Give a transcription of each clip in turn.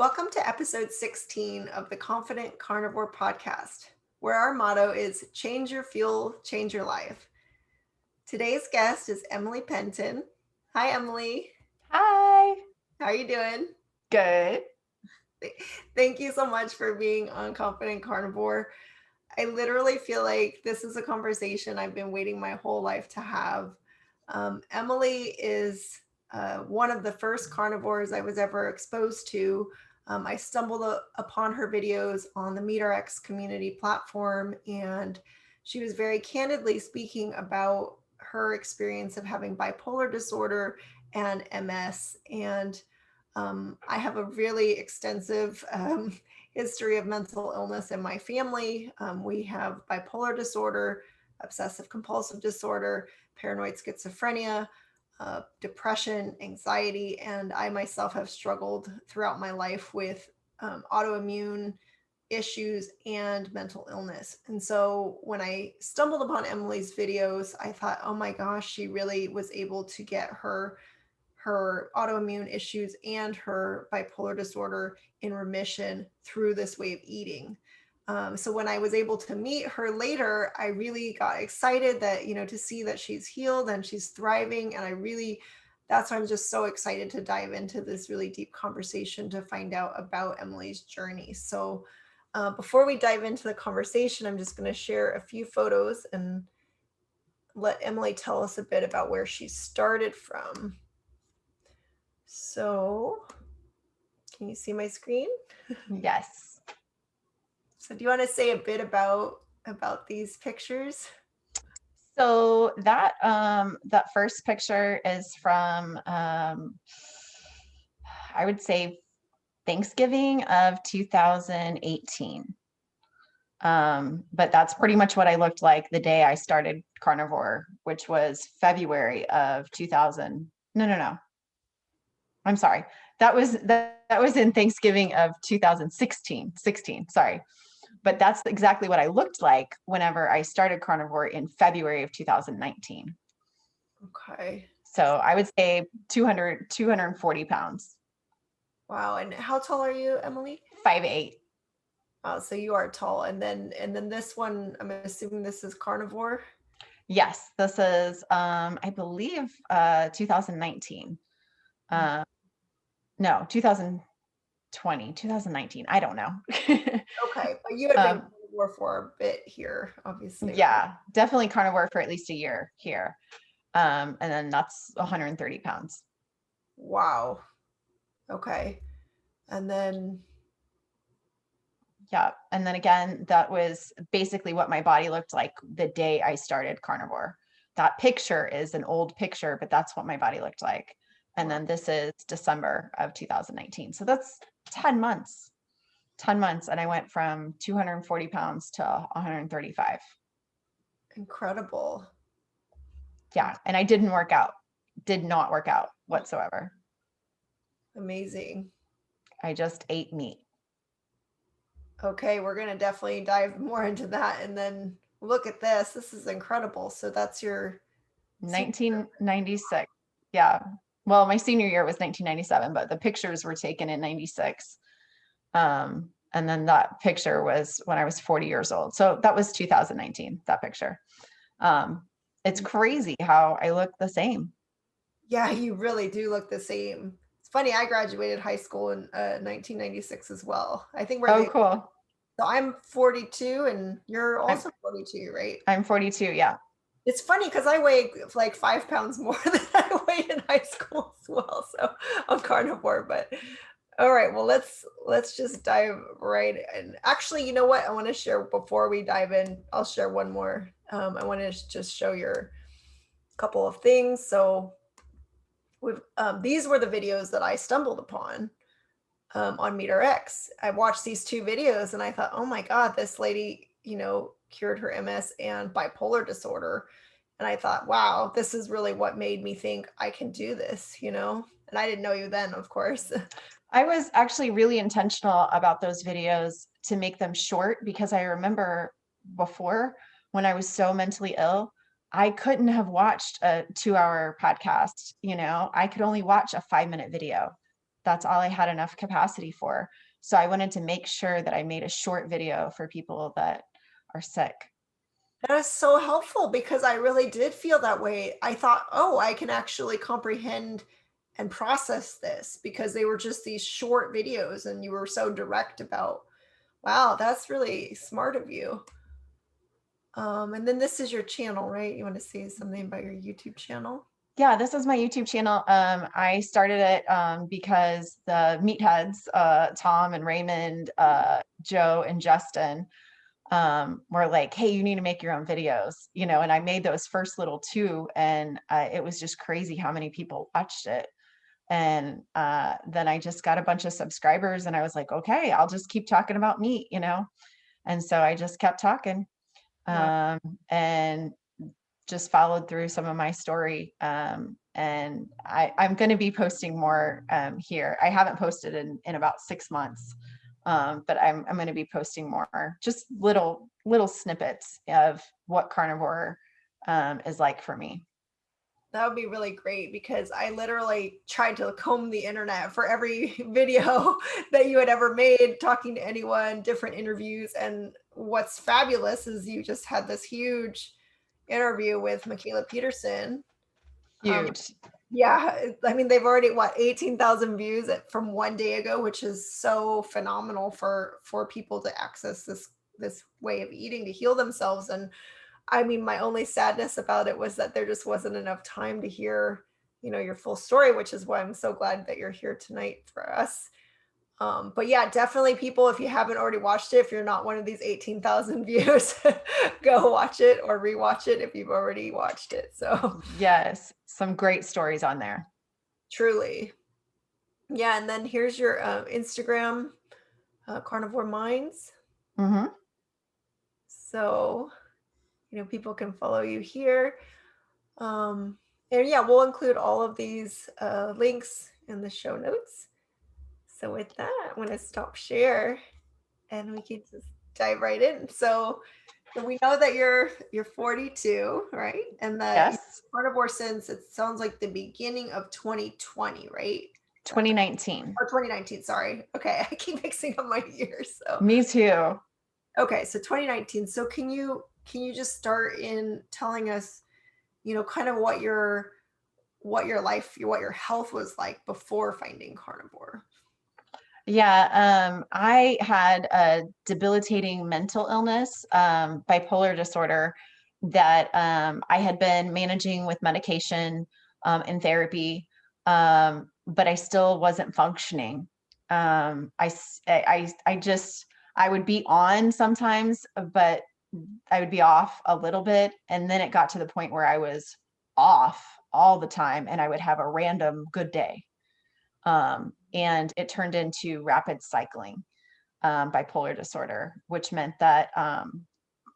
Welcome to episode 16 of the Confident Carnivore podcast, where our motto is change your fuel, change your life. Today's guest is Emily Penton. Hi, Emily. Hi. How are you doing? Good. Thank you so much for being on Confident Carnivore. I literally feel like this is a conversation I've been waiting my whole life to have. Emily is one of the first carnivores I was ever exposed to. I stumbled upon her videos on the MeterX community platform, and she was very candidly speaking about her experience of having bipolar disorder and MS. And I have a really extensive history of mental illness in my family. We have bipolar disorder, obsessive compulsive disorder, paranoid schizophrenia, depression, anxiety, and I myself have struggled throughout my life with autoimmune issues and mental illness. And so when I stumbled upon Emily's videos, I thought, oh my gosh, she really was able to get her autoimmune issues and her bipolar disorder in remission through this way of eating. So when I was able to meet her later, I really got excited that, to see that she's healed and she's thriving. And that's why I'm just so excited to dive into this really deep conversation to find out about Emily's journey. So before we dive into the conversation, I'm just going to share a few photos and let Emily tell us a bit about where she started from. So, can you see my screen? Yes. So do you want to say a bit about these pictures? So that first picture is from I would say Thanksgiving of 2018. But that's pretty much what I looked like the day I started carnivore, which was February of 2000. No. I'm sorry. That was in Thanksgiving of 2016. Sorry. But that's exactly what I looked like whenever I started carnivore in February of 2019. Okay. So I would say 240 pounds. Wow. And how tall are you, Emily? 5'8". Oh, so you are tall. And then this one, I'm assuming this is carnivore. Yes, this is I believe 2019. No, 2019. I don't know. Okay, but you had been carnivore for a bit here, obviously. Yeah, definitely carnivore for at least a year here. And then that's 130 pounds. Wow. Okay. And then yeah. And then again, that was basically what my body looked like the day I started carnivore. That picture is an old picture, but that's what my body looked like. And then this is December of 2019. So that's 10 months. 10 months. And I went from 240 pounds to 135. Incredible. Yeah. And I did not work out whatsoever. Amazing. I just ate meat. Okay, we're going to definitely dive more into that. And then look at this. This is incredible. So that's your 1996. Yeah. Well, my senior year was 1997, but the pictures were taken in 96. And then that picture was when I was 40 years old. So that was 2019, that picture. It's crazy how I look the same. Yeah, you really do look the same. It's funny, I graduated high school in 1996 as well. I think we're cool. So I'm 42 and you're also 42, right? I'm 42, yeah. It's funny because I weigh like 5 pounds more than I weighed in high school as well. So I'm carnivore, but all right, well, let's just dive right in. Actually, you know what? I want to share before we dive in, I'll share one more. I want to just show your couple of things. So these were the videos that I stumbled upon on MeterX. I watched these two videos and I thought, oh my God, this lady, cured her MS and bipolar disorder. And I thought, wow, this is really what made me think I can do this, and I didn't know you then, of course. I was actually really intentional about those videos to make them short because I remember before when I was so mentally ill, I couldn't have watched a 2-hour podcast. I could only watch a 5-minute video. That's all I had enough capacity for. So I wanted to make sure that I made a short video for people that are sick. That is so helpful because I really did feel that way. I thought, oh, I can actually comprehend and process this because they were just these short videos and you were so direct about, wow, that's really smart of you. And then this is your channel, right? You want to say something about your YouTube channel? Yeah, this is my YouTube channel. I started it because the meatheads, Tom and Raymond, Joe and Justin, were like, hey, you need to make your own videos, and I made those first little two, and it was just crazy how many people watched it. And then I just got a bunch of subscribers and I was like, okay, I'll just keep talking about meat, And so I just kept talking, Wow. and just followed through some of my story. And I'm going to be posting more here. I haven't posted in about 6 months, but I'm going to be posting more, just little snippets of what carnivore is like for me. That would be really great because I literally tried to comb the internet for every video that you had ever made, talking to anyone, different interviews. And what's fabulous is you just had this huge interview with Michaela Peterson. Um, Huge. yeah, I mean, they've already, what, 18,000 views from one day ago, which is so phenomenal for people to access this way of eating to heal themselves. And I mean, my only sadness about it was that there just wasn't enough time to hear, your full story, which is why I'm so glad that you're here tonight for us. But yeah, definitely people, if you haven't already watched it, if you're not one of these 18,000 views, go watch it or rewatch it if you've already watched it. So Yes, some great stories on there. truly. Yeah, and then here's your Instagram, Carnivore Minds. Hmm. So, people can follow you here. Um, and yeah, we'll include all of these links in the show notes. So with that, I'm going to stop share and we can just dive right in. So we know that you're 42, right? And that you're Yes, carnivore since it sounds like the beginning of 2020, right? Is that correct? 2019. Or 2019, sorry. Okay, I keep mixing up my years. So Me too. okay, so 2019. So can you just start in telling us, kind of what your health was like before finding carnivore? Yeah, I had a debilitating mental illness, bipolar disorder, that I had been managing with medication and therapy, but I still wasn't functioning. I would be on sometimes, but I would be off a little bit, and then it got to the point where I was off all the time, and I would have a random good day. And it turned into rapid cycling bipolar disorder, which meant that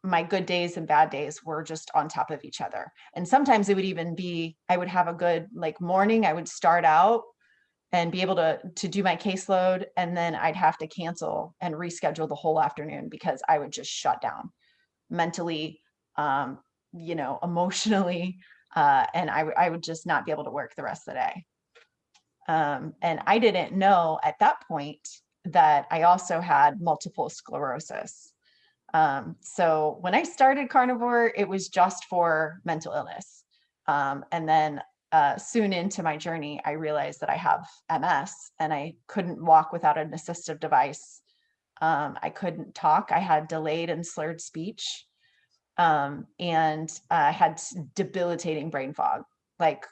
my good days and bad days were just on top of each other. And sometimes it would even be, I would have a good morning, I would start out and be able to do my caseload, and then I'd have to cancel and reschedule the whole afternoon because I would just shut down mentally, um, emotionally, and I would just not be able to work the rest of the day. And I didn't know at that point that I also had multiple sclerosis. So when I started carnivore, it was just for mental illness. And then soon into my journey, I realized that I have MS and I couldn't walk without an assistive device. I couldn't talk. I had delayed and slurred speech. And I had debilitating brain fog. Like,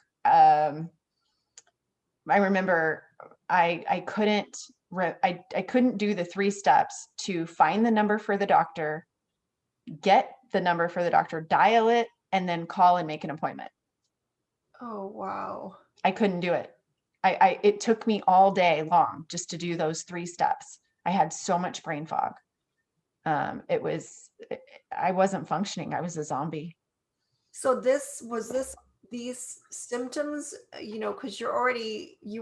I remember I couldn't I couldn't do the 3 steps to find the number for the doctor, get the number for the doctor, dial it, and then call and make an appointment. Oh, wow. I couldn't do it. It took me all day long just to do those 3 steps. I had so much brain fog. It was I wasn't functioning. I was a zombie. So this these symptoms, because you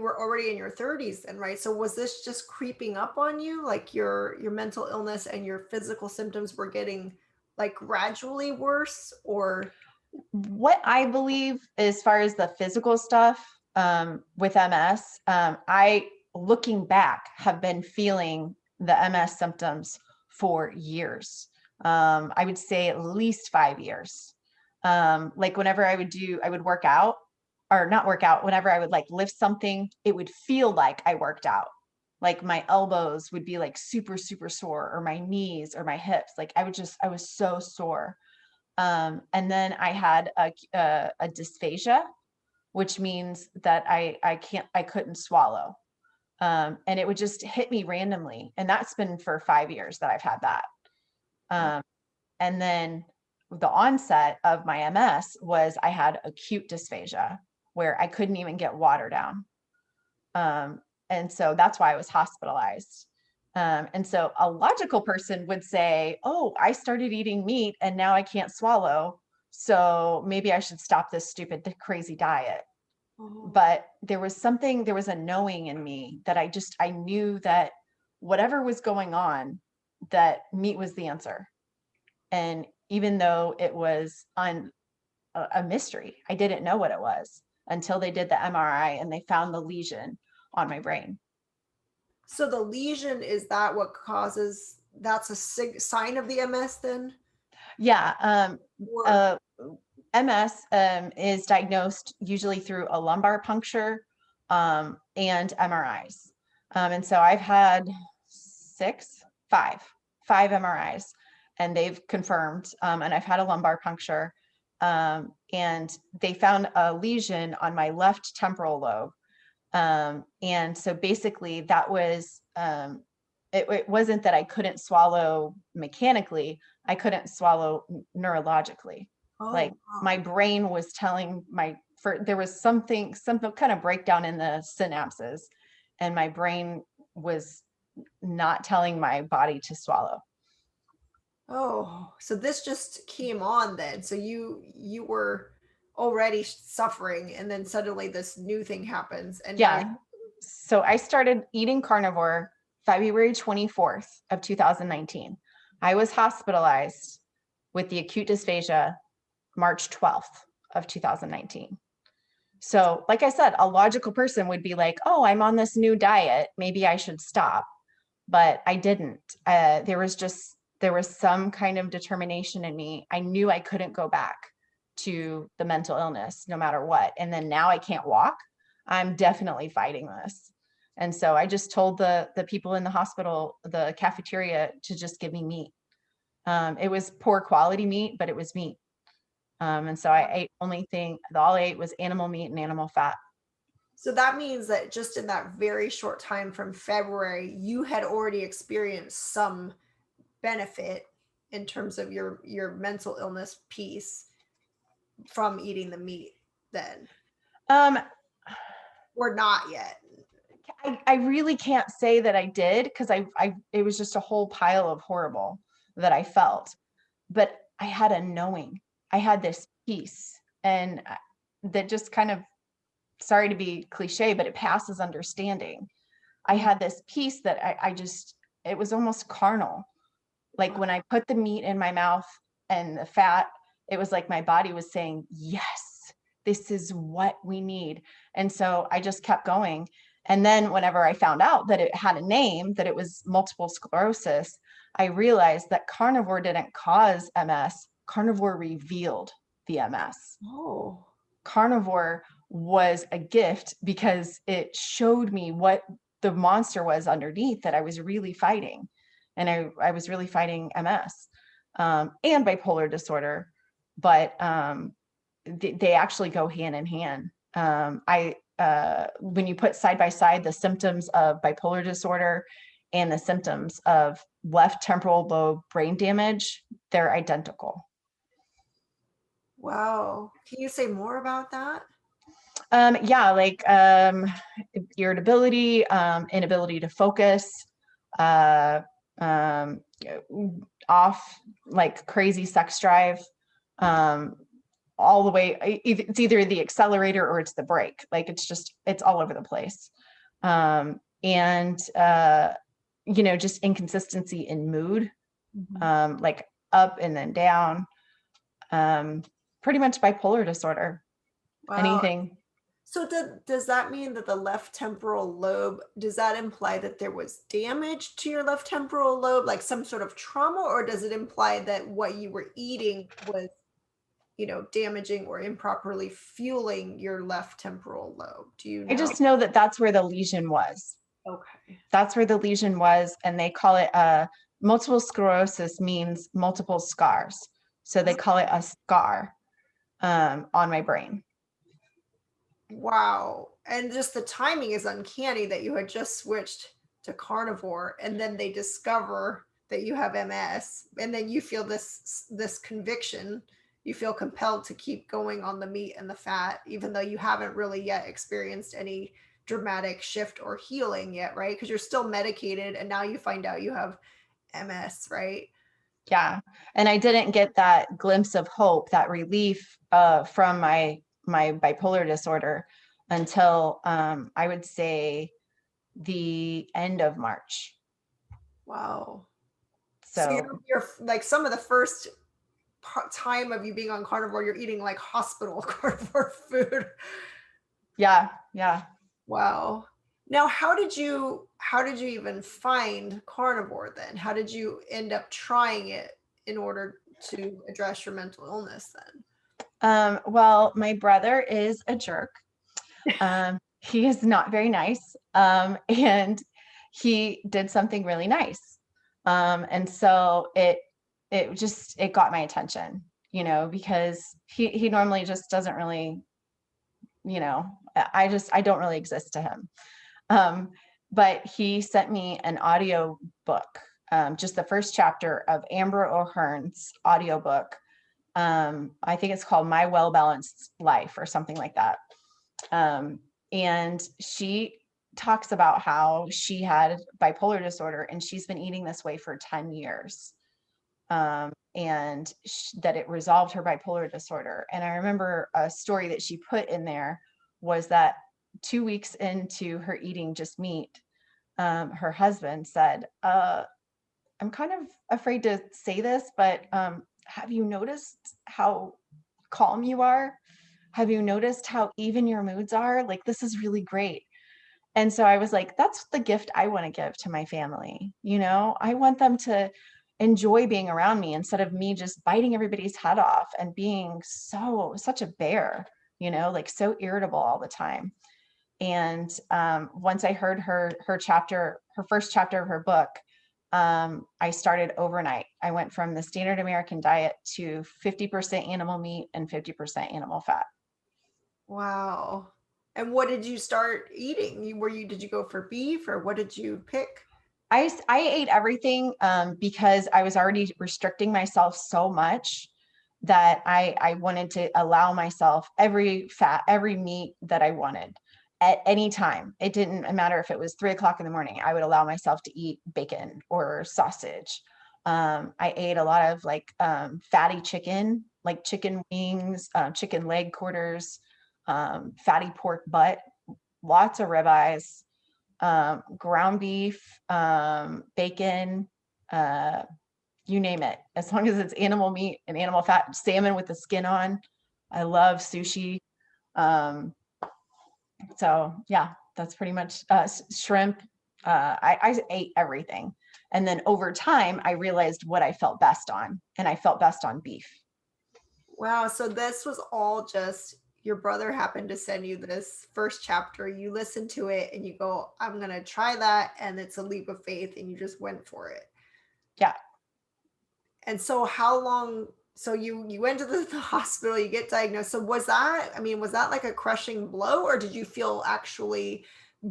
were already in your 30s then, right? So was this just creeping up on you, like your mental illness and your physical symptoms were getting like gradually worse, or What I believe as far as the physical stuff with MS, looking back, have been feeling the MS symptoms for years. I would say at least 5 years. Like whenever I would work out, or not work out, whenever I would like lift something, it would feel like I worked out. Like my elbows would be like super, super sore, or my knees or my hips. Like I was so sore. And then I had a dysphasia, which means that I couldn't swallow. And it would just hit me randomly. And that's been for 5 years that I've had that. And then the onset of my MS was I had acute dysphasia where I couldn't even get water down. And so that's why I was hospitalized. And so a logical person would say, oh, I started eating meat and now I can't swallow. So maybe I should stop this stupid, crazy diet. But there was a knowing in me that I knew that whatever was going on, that meat was the answer. And even though it was on a mystery, I didn't know what it was until they did the MRI and they found the lesion on my brain. So the lesion, is that what causes, that's a sign of the MS then? Yeah. Or MS is diagnosed usually through a lumbar puncture and MRIs. And so I've had five MRIs, and they've confirmed, and I've had a lumbar puncture, and they found a lesion on my left temporal lobe. And so basically that was, it wasn't that I couldn't swallow mechanically, I couldn't swallow neurologically. Like wow. my brain was telling there was some kind of breakdown in the synapses, and my brain was not telling my body to swallow. Oh, so this just came on then. So you were already suffering, and then suddenly this new thing happens, and now Yeah. So I started eating carnivore February 24th of 2019. I was hospitalized with the acute dysphasia March 12th of 2019. So, like I said, a logical person would be like, oh, I'm on this new diet, maybe I should stop. But I didn't. There was some kind of determination in me. I knew I couldn't go back to the mental illness no matter what. And then now I can't walk. I'm definitely fighting this. And so I just told the people in the hospital, the cafeteria, to just give me meat. It was poor quality meat, but it was meat. And so I ate all I ate was animal meat and animal fat. so that means that just in that very short time from February, you had already experienced some benefit in terms of your mental illness piece from eating the meat then, Um, or not yet. I really can't say that I did, because it was just a whole pile of horrible that I felt, but I had a knowing. I had this peace, and that just kind of, sorry to be cliche, but it passes understanding. I had this peace that it was almost carnal. Like when I put the meat in my mouth and the fat, it was like my body was saying, yes, this is what we need. And so I just kept going. And then whenever I found out that it had a name, that it was multiple sclerosis, I realized that carnivore didn't cause MS. Carnivore revealed the MS. Oh, Carnivore was a gift because it showed me what the monster was underneath that I was really fighting. And I was really fighting MS and bipolar disorder, but they actually go hand in hand. When you put side by side the symptoms of bipolar disorder and the symptoms of left temporal lobe brain damage, they're identical. wow. Can you say more about that? Yeah, like irritability, inability to focus, uh, um, off, like crazy sex drive, all the way. It's either the accelerator or it's the brake. Like it's all over the place. And just inconsistency in mood, like up and then down. Pretty much bipolar disorder. Wow. Anything. So does that mean that the left temporal lobe, does that imply that there was damage to your left temporal lobe, like some sort of trauma, or does it imply that what you were eating was, damaging or improperly fueling your left temporal lobe? Do you I know? just know that that's where the lesion was. Okay. That's where the lesion was, and they call it multiple sclerosis means multiple scars. So they call it a scar on my brain. Wow. And just the timing is uncanny that you had just switched to carnivore and then they discover that you have MS and then you feel this conviction. You feel compelled to keep going on the meat and the fat even though you haven't really yet experienced any dramatic shift or healing yet, right? Because you're still medicated and now you find out you have MS, right? Yeah. And I didn't get that glimpse of hope, that relief from my bipolar disorder until I would say the end of March. Wow. So So you're like some of the first time of you being on carnivore, you're eating like hospital carnivore food. yeah, yeah. Wow. Now, how did you even find carnivore then? How did you end up trying it in order to address your mental illness then? Well, my brother is a jerk. He is not very nice. And he did something really nice. And so it got my attention, because he normally just doesn't really, I don't really exist to him. Um, but he sent me an audio book, just the first chapter of Amber O'Hearn's audiobook. I think it's called My Well Balanced Life or something like that. And she talks about how she had bipolar disorder and she's been eating this way for 10 years. And that it resolved her bipolar disorder. And I remember a story that she put in there was that 2 weeks into her eating just meat, her husband said, I'm kind of afraid to say this, but have you noticed how calm you are? Have you noticed how even your moods are? Like, this is really great. And so I was like, that's the gift I want to give to my family. I want them to enjoy being around me instead of me just biting everybody's head off and being such a bear, like so irritable all the time. And once I heard her first chapter of her book, I started overnight. I went from the standard American diet to 50% animal meat and 50% animal fat. Wow. And what did you start eating? Did you go for beef or what did you pick? I ate everything because I was already restricting myself so much that I wanted to allow myself every fat, every meat that I wanted at any time. It didn't matter if it was 3 o'clock in the morning. I would allow myself to eat bacon or sausage. I ate a lot of like fatty chicken, like chicken wings, chicken leg quarters, fatty pork butt, lots of ribeyes, ground beef, bacon, you name it. As long as it's animal meat and animal fat, salmon with the skin on. I love sushi. So yeah, that's pretty much shrimp. I ate everything. And then over time, I realized what I felt best on, and I felt best on beef. Wow. So this was all just your brother happened to send you this first chapter. You listen to it and you go, I'm going to try that. And it's a leap of faith. And you just went for it. Yeah. And so how long, so you went to the hospital, you get diagnosed. So was that like a crushing blow or did you feel actually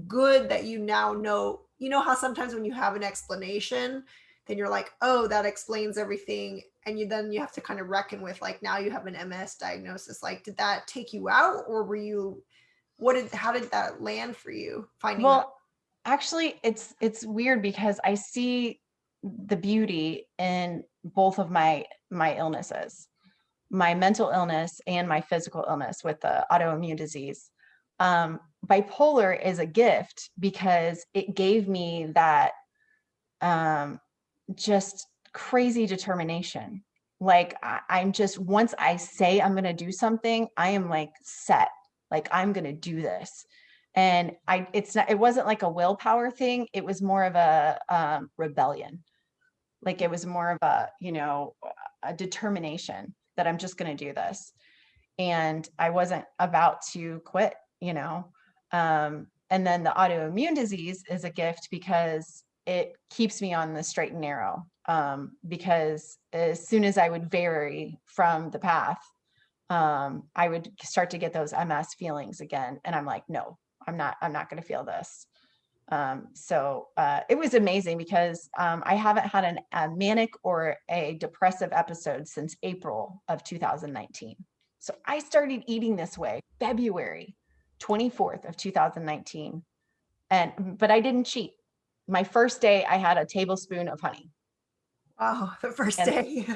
good that you now know, how sometimes when you have an explanation, then you're like, oh, that explains everything. And you have to kind of reckon with like, now you have an MS diagnosis. Like, did that take you out or how did that land for you finding that? Well, actually, it's weird because I see the beauty in both of my illnesses, my mental illness and my physical illness with the autoimmune disease. Bipolar is a gift because it gave me that just crazy determination. Like I'm just once I say I'm going to do something, I am like set. Like, I'm going to do this. And it wasn't like a willpower thing. It was more of a rebellion. Like, it was more of a, a determination that I'm just going to do this. And I wasn't about to quit, and then the autoimmune disease is a gift because it keeps me on the straight and narrow. Because as soon as I would vary from the path, I would start to get those MS feelings again. And I'm like, no, I'm not going to feel this. So it was amazing because I haven't had a manic or a depressive episode since April of 2019. So I started eating this way February 24th of 2019. But I didn't cheat. My first day, I had a tablespoon of honey. Wow, the first And day.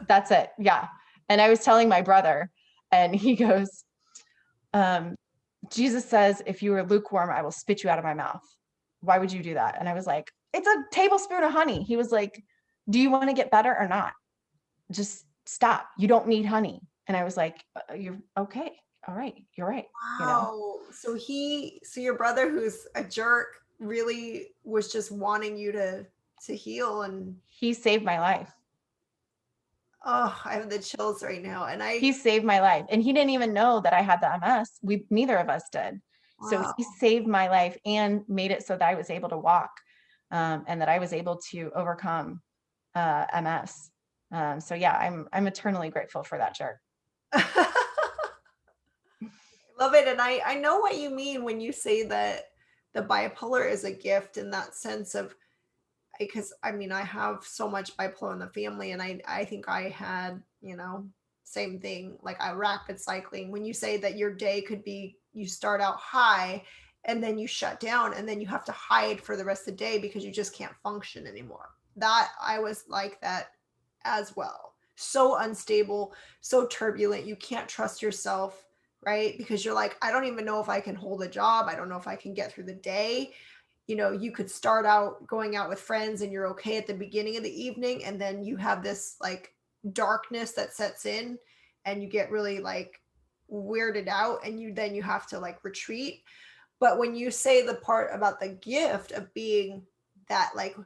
that's it. Yeah. And I was telling my brother, and he goes, Jesus says, if you are lukewarm, I will spit you out of my mouth. Why would you do that? And I was like, it's a tablespoon of honey. He was like, do you want to get better or not? Just stop. You don't need honey. And I was like, you're okay. All right. You're right. Wow. So your brother, who's a jerk, really was just wanting you to heal. And He saved my life. oh, I have the chills right now. And He saved my life. And he didn't even know that I had the MS. Neither of us did. So wow. he saved my life and made it so that I was able to walk, and that I was able to overcome MS. So yeah, I'm eternally grateful for that jerk. Love it. And I know what you mean when you say that the bipolar is a gift, in that sense of, because I mean, I have so much bipolar in the family, and I think I had, same thing, like a rapid cycling. When you say that your day could be, you start out high and then you shut down and then you have to hide for the rest of the day because you just can't function anymore. That I was like that as well. So unstable, so turbulent. You can't trust yourself, right? Because you're like, I don't even know if I can hold a job. I don't know if I can get through the day. You could start out going out with friends and you're okay at the beginning of the evening, and then you have this like darkness that sets in and you get really like weirded out, and you have to like retreat. But when you say the part about the gift of being that, like,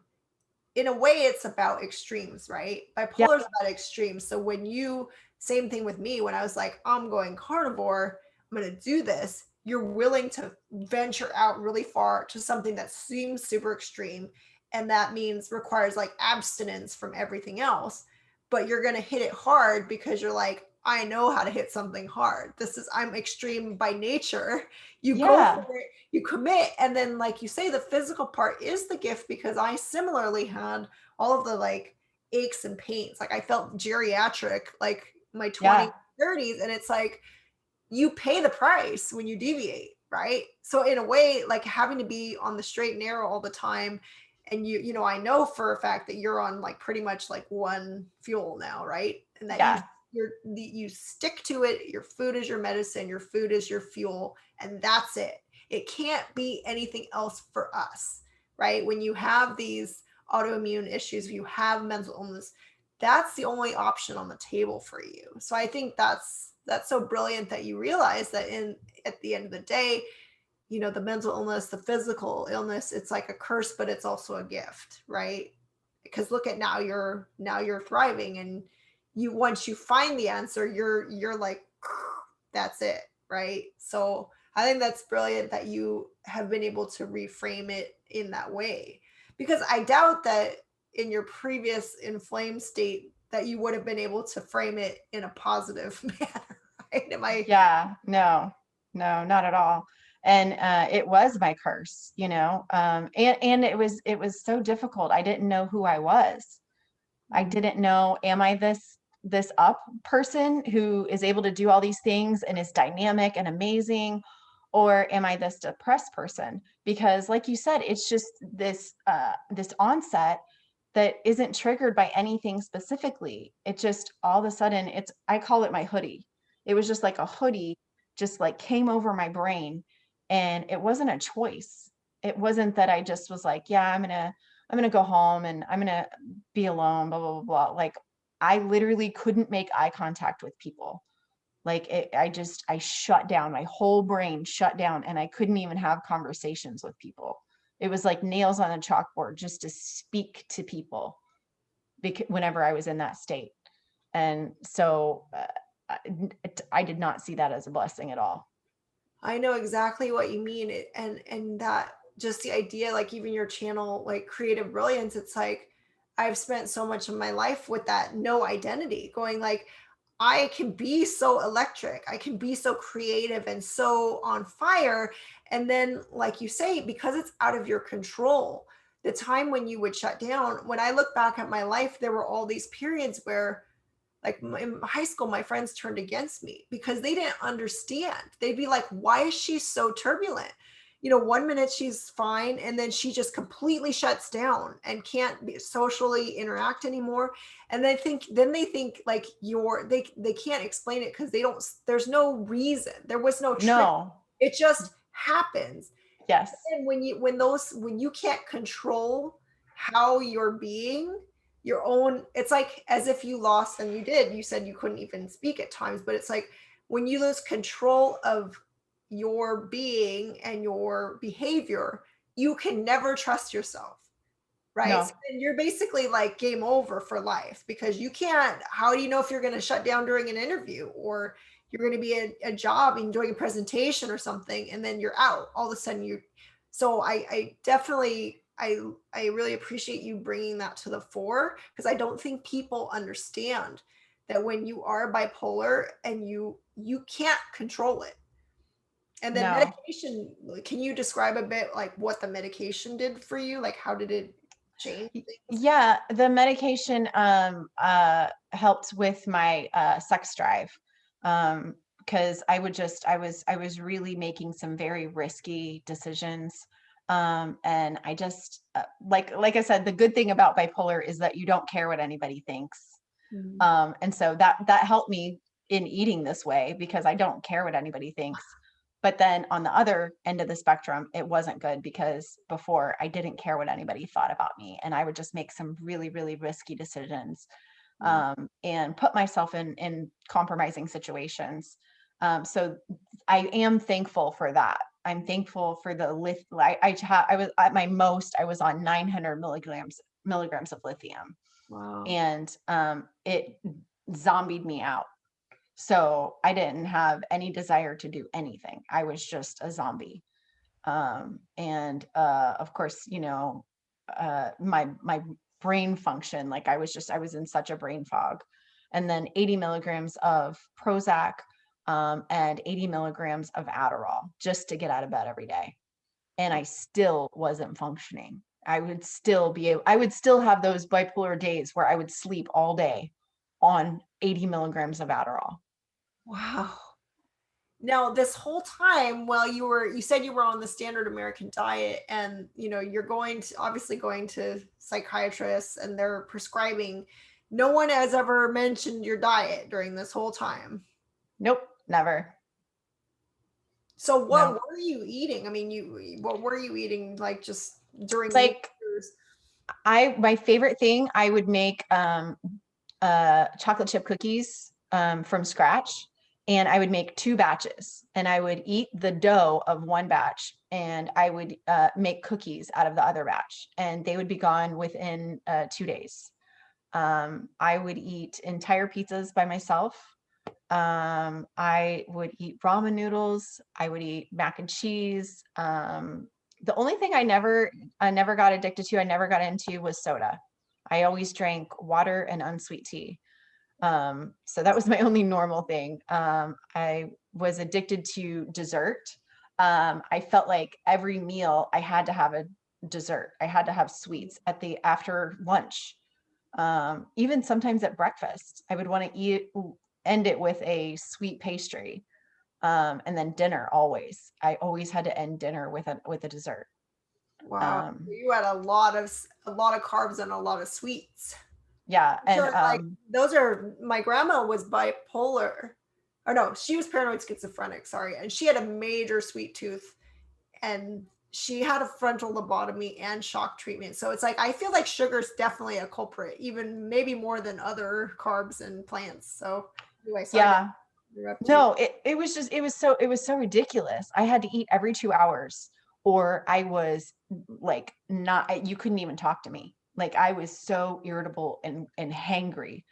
in a way it's about extremes, right? Yeah. Bipolar is about extremes. So same thing with me, when I was like, I'm going carnivore, I'm going to do this, you're willing to venture out really far to something that seems super extreme, and that means requires like abstinence from everything else, but you're going to hit it hard because you're like, I know how to hit something hard. I'm extreme by nature. You go Yeah. for it, you commit, and then, like you say, the physical part is the gift, because I similarly had all of the like aches and pains. Like, I felt geriatric, like my 20s, Yeah. 30s, and it's like, you pay the price when you deviate, right? So in a way, like, having to be on the straight and narrow all the time, and I know for a fact that you're on like pretty much like one fuel now, right? And that Yeah. you stick to it. Your food is your medicine, your food is your fuel, and that's it. It can't be anything else for us, right? When you have these autoimmune issues, if you have mental illness, that's the only option on the table for you. So I think that's so brilliant that you realize that at the end of the day, the mental illness, the physical illness, it's like a curse, but it's also a gift, right? Because look at now you're thriving, and once you find the answer, you're like, that's it, right? So I think that's brilliant that you have been able to reframe it in that way, because I doubt that in your previous inflamed state that you would have been able to frame it in a positive manner, right? Yeah. No, not at all. And it was my curse, and it was so difficult. I didn't know who I was. I didn't know, am I this up person who is able to do all these things and is dynamic and amazing, or am I this depressed person? Because like you said, it's just this onset that isn't triggered by anything specifically. It just all of a sudden, I call it my hoodie. It was just like a hoodie just like came over my brain, and it wasn't a choice. It wasn't that I just was like, yeah, I'm going to go home and I'm going to be alone, blah, blah, blah, blah. Like, I literally couldn't make eye contact with people. Like I shut down, my whole brain shut down, and I couldn't even have conversations with people. It was like nails on a chalkboard just to speak to people whenever I was in that state. And so I did not see that as a blessing at all. I know exactly what you mean. And that just the idea, like even your channel, like Creative Brilliance, it's like I've spent so much of my life with that no identity, going like, I can be so electric, I can be so creative and so on fire. And then, like you say, because it's out of your control, the time when you would shut down, when I look back at my life, there were all these periods where like in high school, my friends turned against me because they didn't understand. They'd be like, why is she so turbulent? You know, one minute she's fine and then she just completely shuts down and can't socially interact anymore. And then they think like they can't explain it because they don't, there's no reason. There was no trick. No. It just happens. Yes. And when you can't control how you're being, your own, it's like as if you lost, and you said you couldn't even speak at times, but it's like when you lose control of your being and your behavior, you can never trust yourself, right? No. So then you're basically like game over for life because you can't, how do you know if you're going to shut down during an interview, or you're going to be a job and doing a presentation or something and then you're out all of a sudden? So I definitely, I really appreciate you bringing that to the fore, because I don't think people understand that when you are bipolar and you can't control it. And then No. medication, can you describe a bit like what the medication did for you? Like how did it change things? Yeah, the medication helped with my sex drive. Because I was really making some very risky decisions. And I just like I said, the good thing about bipolar is that you don't care what anybody thinks. Mhm. And so that helped me in eating this way because I don't care what anybody thinks. But then on the other end of the spectrum, it wasn't good because before I didn't care what anybody thought about me, and I would just make some really, really risky decisions, Yeah. and put myself in compromising situations. So I am thankful for that. I'm thankful for the I was at my most, I was on 900 milligrams of lithium, Wow. and it zombied me out. So I didn't have any desire to do anything. I was just a zombie. And of course, my brain function, like I was in such a brain fog. And then 80 milligrams of Prozac, and 80 milligrams of Adderall just to get out of bed every day. And I still wasn't functioning. I would still have those bipolar days where I would sleep all day on 80 milligrams of Adderall. Wow. Now, this whole time, while you said you were on the standard American diet, and you're obviously going to psychiatrists and they're prescribing. No one has ever mentioned your diet during this whole time. Nope, never. So, what No. were you eating? I mean, what were you eating like just during Like meals? my favorite thing, I would make chocolate chip cookies from scratch, and I would make 2 batches, and I would eat the dough of one batch, and I would make cookies out of the other batch, and they would be gone within 2 days. I would eat entire pizzas by myself. I would eat ramen noodles. I would eat mac and cheese. The only thing I never got addicted to, I never got into, was soda. I always drank water and unsweet tea. So that was my only normal thing. I was addicted to dessert. I felt like every meal I had to have a dessert. I had to have sweets after lunch. Even sometimes at breakfast, I would want to end it with a sweet pastry. And then dinner, I always had to end dinner with a dessert. Wow, Um, you had a lot of carbs and a lot of sweets. yeah. And Sure, like those are, my grandma was bipolar, or no, she was paranoid schizophrenic, sorry, and she had a major sweet tooth, and she had a frontal lobotomy and shock treatment. So it's like I feel like sugar's definitely a culprit, even maybe more than other carbs and plants. So anyway, sorry. yeah. interrupt you. No, it was just, it was so ridiculous. I had to eat every 2 hours, or I was like, not, you couldn't even talk to me. Like, I was so irritable and hangry.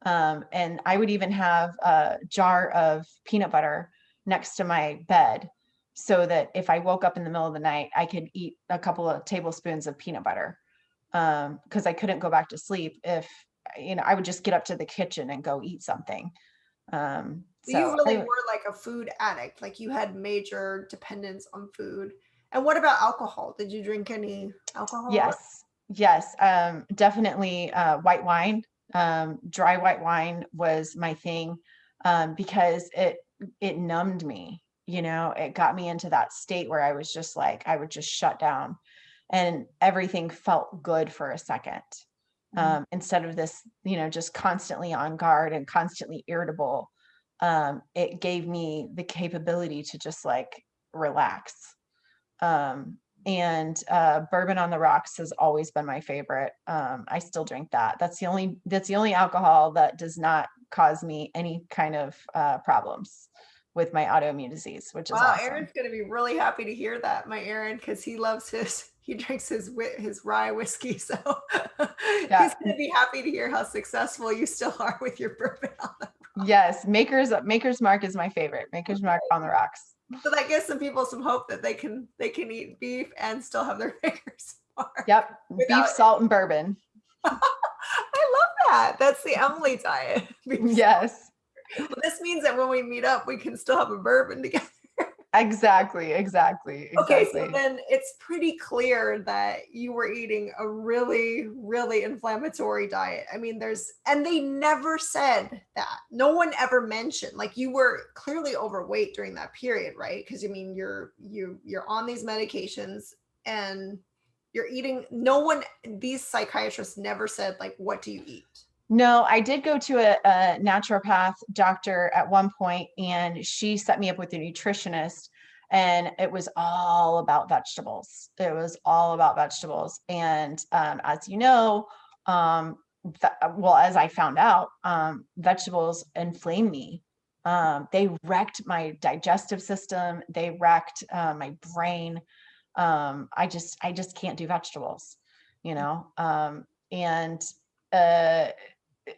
And I would even have a jar of peanut butter next to my bed, so that if I woke up in the middle of the night, I could eat a couple of tablespoons of peanut butter. Because I couldn't go back to sleep if, I would just get up to the kitchen and go eat something. So you So really I, were like a food addict, like you had major dependence on food. And what about alcohol? Did you drink any alcohol? yes, yes, definitely white wine. Dry white wine was my thing, because it numbed me. It got me into that state where I was just like, I would just shut down, and everything felt good for a second. Instead of this, just constantly on guard and constantly irritable, it gave me the capability to just like relax. And bourbon on the rocks has always been my favorite. I still drink that. That's the only alcohol that does not cause me any kind of problems with my autoimmune disease, which is Wow, awesome. Aaron's gonna be really happy to hear that, my Aaron, because he drinks his rye whiskey, so Yeah. he's gonna be happy to hear how successful you still are with your bourbon on the Yes. Maker's Mark is my favorite. Maker's Mark on the rocks. so that gives some people some hope that they can eat beef and still have their fingers mark Yep. Beef, without. salt, and bourbon. I love that. That's the Emily diet. Beef salt. Yes. Well, this means that when we meet up, we can still have a bourbon together. Exactly. Exactly. Okay, so Exactly. then it's pretty clear that you were eating a really, really inflammatory diet. I mean, and they never said that. No one ever mentioned, like, you were clearly overweight during that period, right? Because I mean, you're on these medications and you're eating. No one, these psychiatrists never said, like, what do you eat? No, I did go to a naturopath doctor at one point, and she set me up with a nutritionist, and it was all about vegetables. It was all about vegetables. And as you know, well, as I found out, vegetables inflame me. They wrecked my digestive system. They wrecked my brain. I just can't do vegetables, you know. And uh,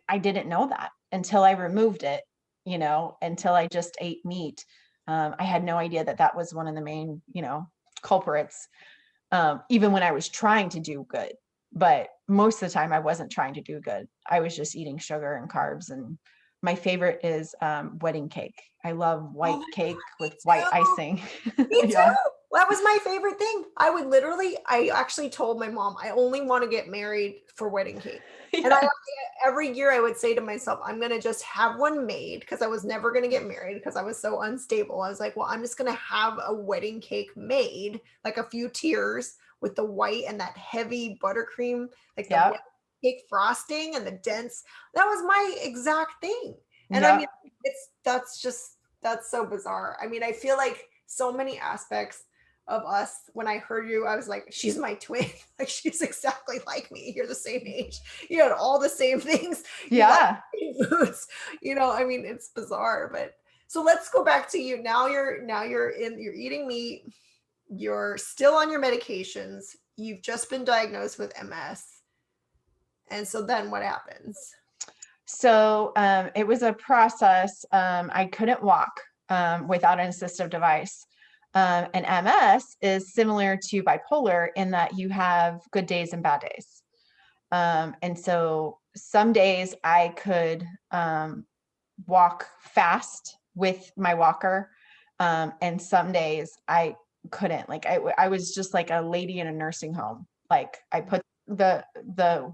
I didn't know that until I removed it, until I just ate meat. I had no idea that that was one of the main, culprits, even when I was trying to do good. But most of the time, I wasn't trying to do good. I was just eating sugar and carbs. And my favorite is wedding cake. I love Oh white my cake God, with me white too. icing. Me Yeah. too. That was my favorite thing. I actually told my mom, I only want to get married for wedding cake. And Yeah. every year I would say to myself, I'm going to just have one made because I was never going to get married because I was so unstable. I was like, well, I'm just going to have a wedding cake made, like a few tiers with the white and that heavy buttercream, like the Yeah. wedding cake frosting and the dense. That was my exact thing. And I mean, Yeah. that's so bizarre. I mean, I feel like so many aspects of us, when I heard you, I was like, she's my twin. Like, she's exactly like me. You're the same age. You had all the same things. You like Yeah. the same foods. I mean, it's bizarre. But so let's go back to you. You're eating meat. You're still on your medications. You've just been diagnosed with MS. And so then what happens? So it was a process. I couldn't walk without an assistive device. And MS is similar to bipolar in that you have good days and bad days. And so some days I could walk fast with my walker, and some days I couldn't. Like I was just like a lady in a nursing home. Like I put the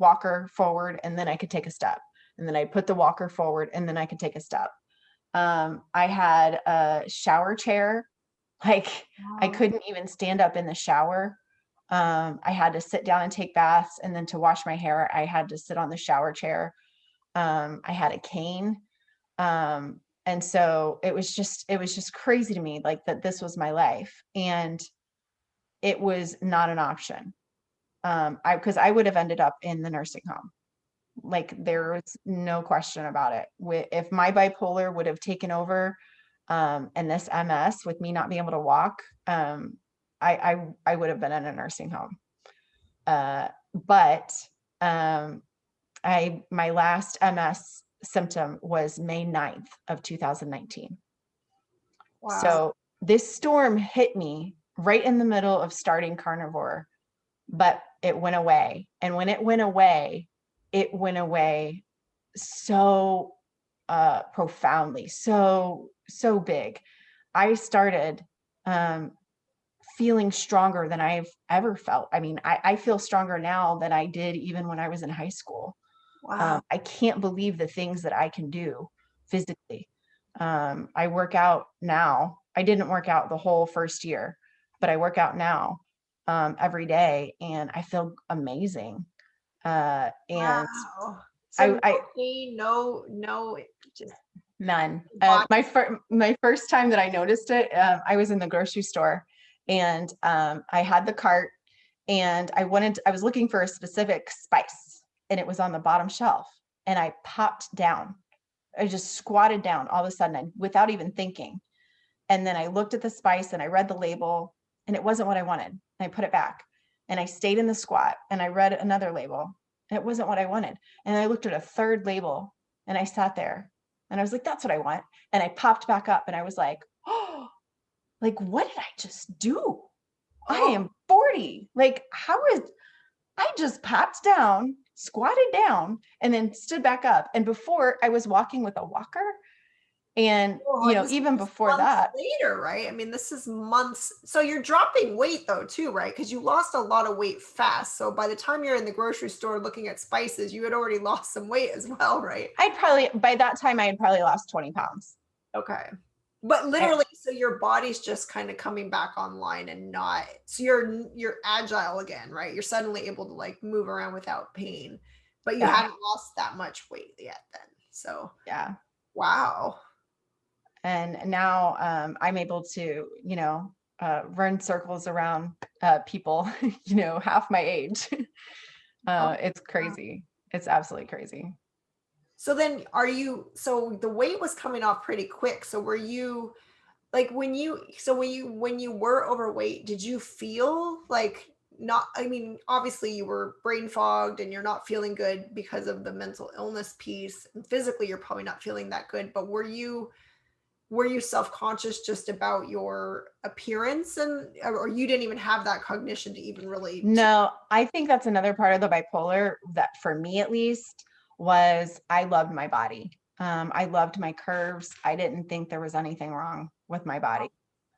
walker forward, and then I could take a step, and then I put the walker forward, and then I could take a step. I had a shower chair. Like I Wow. couldn't even stand up in the shower. I had to sit down and take baths, and then to wash my hair, I had to sit on the shower chair. I had a cane. And so it was just crazy to me, like, that this was my life, and it was not an option. Because I would have ended up in the nursing home. Like there's no question about it. If my bipolar would have taken over, and this MS with me not being able to walk, I would have been in a nursing home. But my last MS symptom was May 9th of 2019. Wow. So this storm hit me right in the middle of starting carnivore, but it went away. And when it went away so profoundly, so big. I started feeling stronger than I've ever felt. I mean, I feel stronger now than I did even when I was in high school. Wow. I can't believe the things that I can do physically. I work out now. I didn't work out the whole first year, but I work out now every day, and I feel amazing. And Wow. So no I pain, no, just none. body. My first time that I noticed it, I was in the grocery store, and I had the cart, and I was looking for a specific spice, and it was on the bottom shelf, and I popped down. I just squatted down all of a sudden without even thinking. And then I looked at the spice and I read the label, and it wasn't what I wanted. And I put it back, and I stayed in the squat, and I read another label, and it wasn't what I wanted. And I looked at a third label, and I sat there, and I was like, that's what I want. And I popped back up, and I was like, oh, like, what did I just do? I Oh, am 40. Like, I just popped down, squatted down, and then stood back up. And before, I was walking with a walker. And, this even is before months that, later, right? I mean, this is months. So you're dropping weight though, too, right? Because you lost a lot of weight fast. So by the time you're in the grocery store looking at spices, you had already lost some weight as well, right? by that time, I had probably lost 20 pounds. Okay. But I, literally, so your body's just kind of coming back online and not, so you're agile again, right? You're suddenly able to like move around without pain, but you yeah, haven't lost that much weight yet then. So, yeah. wow. And now I'm able to, run circles around people, half my age. Oh, It's crazy. It's absolutely crazy. so then so the weight was coming off pretty quick. So were you like when you were overweight, did you feel like not, I mean, obviously you were brain fogged and you're not feeling good because of the mental illness piece, and physically you're probably not feeling that good, but were you self-conscious just about your appearance, and or you didn't even have that cognition to even really No, I think that's another part of the bipolar that, for me at least, was I loved my body. I loved my curves. I didn't think there was anything wrong with my body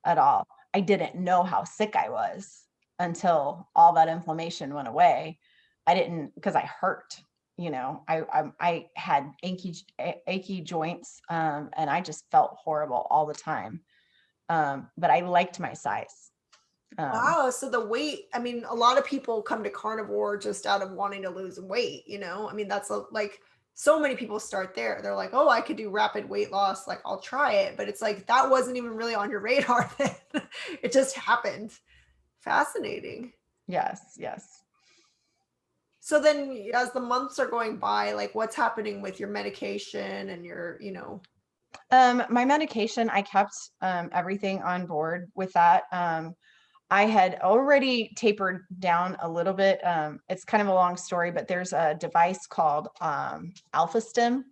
at all. I didn't know how sick I was until all that inflammation went away. I didn't, because I hurt. I had achy joints, and I just felt horrible all the time. But I liked my size. Wow, so the weight, I mean, a lot of people come to carnivore just out of wanting to lose weight, you know? I mean, that's like so many people start there. They're like, "Oh, I could do rapid weight loss, like I'll try it." But it's like that wasn't even really on your radar then. It just happened. Fascinating. Yes, yes. So then as the months are going by, like what's happening with your medication and your. My medication, I kept everything on board with that. I had already tapered down a little bit. It's kind of a long story, but there's a device called AlphaStim.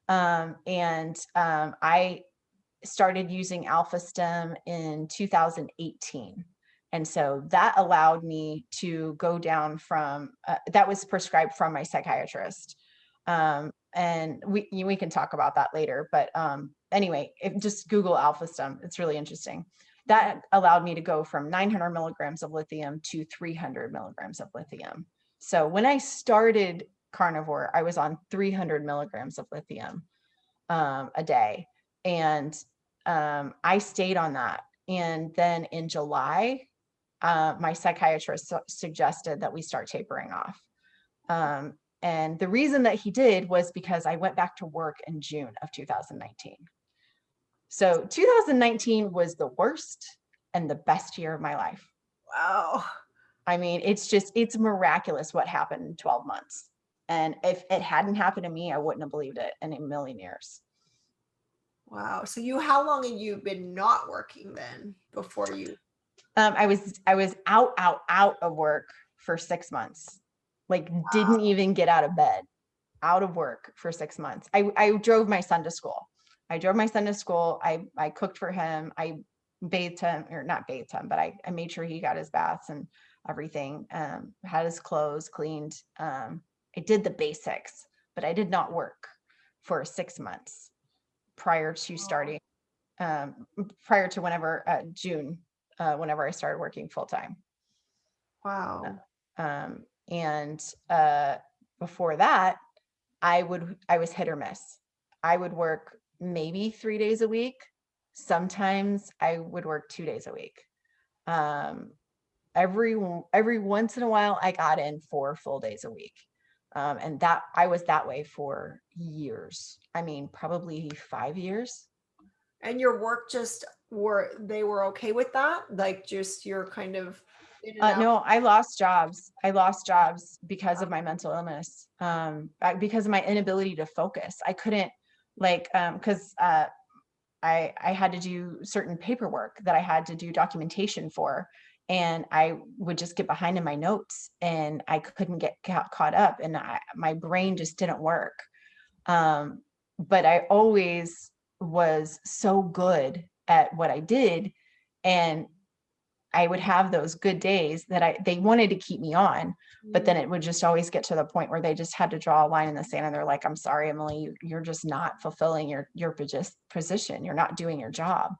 And I started using AlphaStim in 2018. And so that allowed me to go down from, that was prescribed from my psychiatrist. And we can talk about that later. But anyway, just Google AlphaStim. It's really interesting. That allowed me to go from 900 milligrams of lithium to 300 milligrams of lithium. So when I started carnivore, I was on 300 milligrams of lithium a day. And I stayed on that. And then in July, my psychiatrist suggested that we start tapering off. And the reason that he did was because I went back to work in June of 2019. So 2019 was the worst and the best year of my life. Wow. I mean, it's miraculous what happened in 12 months. And if it hadn't happened to me, I wouldn't have believed it in a million years. Wow. So how long have you been not working then before you? I was out of work for 6 months, like didn't even get out of bed, out of work for 6 months. I drove my son to school. I cooked for him. I bathed him, or not bathed him, but I made sure he got his baths and everything, had his clothes cleaned. I did the basics, but I did not work for 6 months prior to starting, prior to June, whenever I started working full time. Wow. And before that, I was hit or miss. I would work maybe 3 days a week. Sometimes I would work 2 days a week. Every once in a while, I got in 4 full days a week. And that I was that way for years. I mean, probably 5 years. And your work they were okay with that? Like just you're kind of in and out? No, I lost jobs. Because of my mental illness, because of my inability to focus. I couldn't, because I had to do certain paperwork that I had to do documentation for, and I would just get behind in my notes, and I couldn't get caught up, and my brain just didn't work. But I always was so good at what I did, and I would have those good days that they wanted to keep me on, but then it would just always get to the point where they just had to draw a line in the sand, and they're like, I'm sorry, Emily, you're just not fulfilling your position. You're not doing your job.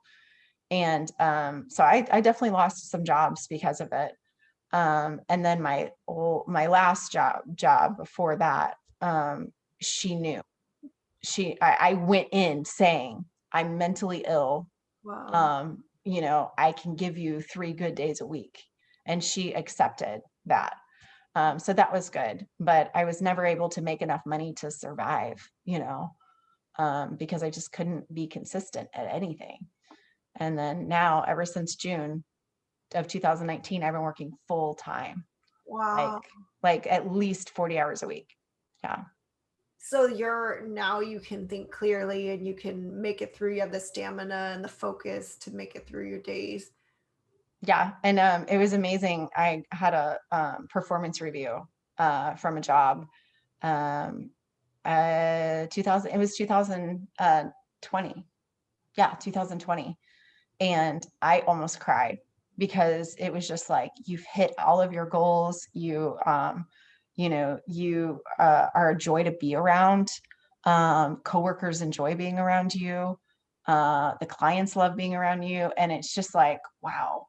And so I definitely lost some jobs because of it. And then my last job before that, she knew. I went in saying, I'm mentally ill. Wow. I can give you 3 good days a week. And she accepted that. So that was good, but I was never able to make enough money to survive, because I just couldn't be consistent at anything. And then now, ever since June of 2019, I've been working full time, Wow. like at least 40 hours a week. Yeah. So now you can think clearly and you can make it through. You have the stamina and the focus to make it through your days. Yeah. And it was amazing. I had a performance review from a job. 2000, it was 2020. Yeah, 2020. And I almost cried because it was just like, you've hit all of your goals. You are a joy to be around. Coworkers enjoy being around you. The clients love being around you. And it's just like, wow,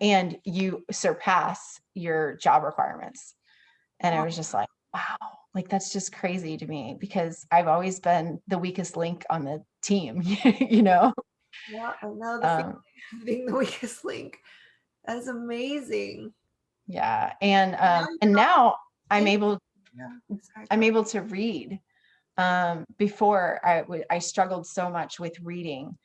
and you surpass your job requirements. And I was just like, wow, like that's just crazy to me, because I've always been the weakest link on the team, Yeah, I know the feeling Um, of being the weakest link. That is amazing. yeah. Now And you're not now I'm in. able, Yeah. Sorry, I'm go. able to read. Before I struggled so much with reading.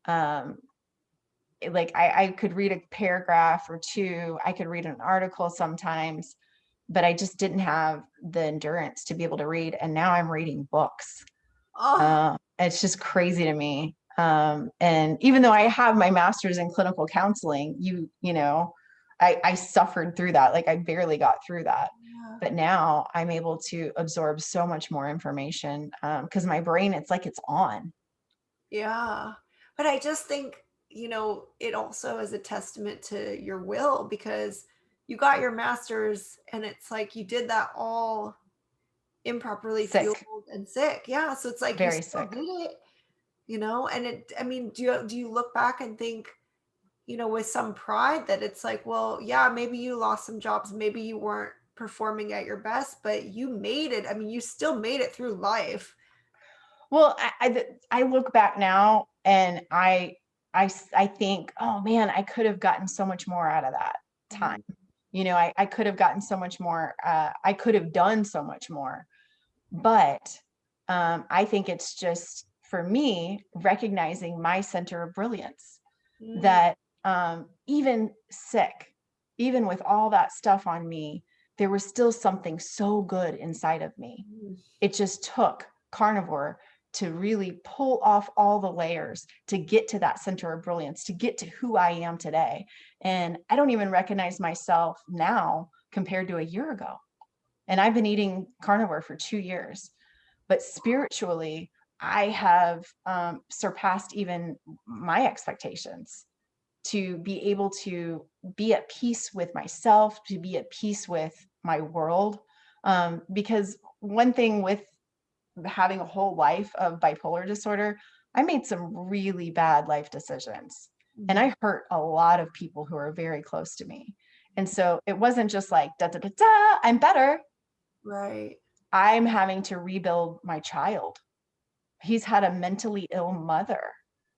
Like I could read a paragraph or two, I could read an article sometimes, but I just didn't have the endurance to be able to read. And now I'm reading books. Oh, It's just crazy to me. And even though I have my master's in clinical counseling, I suffered through that. Like I barely got through that. yeah. But now I'm able to absorb so much more information, because my brain, it's like it's on. Yeah. But I just think, it also is a testament to your will because you got your master's and it's like you did that all improperly fueled Sick, and sick. Yeah. So it's like you very still sick. did it, and I mean, do you look back and think, with some pride that it's like, well, yeah, maybe you lost some jobs, maybe you weren't performing at your best, but you made it. I mean, you still made it through life. Well, I look back now and I think, oh man, I could have gotten so much more out of that time. Mhm. I could have gotten so much more. I could have done so much more. But I think it's just, for me, recognizing my center of brilliance, Mm, that even sick, even with all that stuff on me, there was still something so good inside of me. It just took carnivore to really pull off all the layers to get to that center of brilliance, to get to who I am today. And I don't even recognize myself now compared to a year ago. And I've been eating carnivore for 2 years, but spiritually, I have surpassed even my expectations to be able to be at peace with myself, to be at peace with my world. Because one thing with having a whole life of bipolar disorder, I made some really bad life decisions. And I hurt a lot of people who are very close to me. And so it wasn't just like, da, da, da, da, I'm better. Right. I'm having to rebuild my child. He's had a mentally ill mother.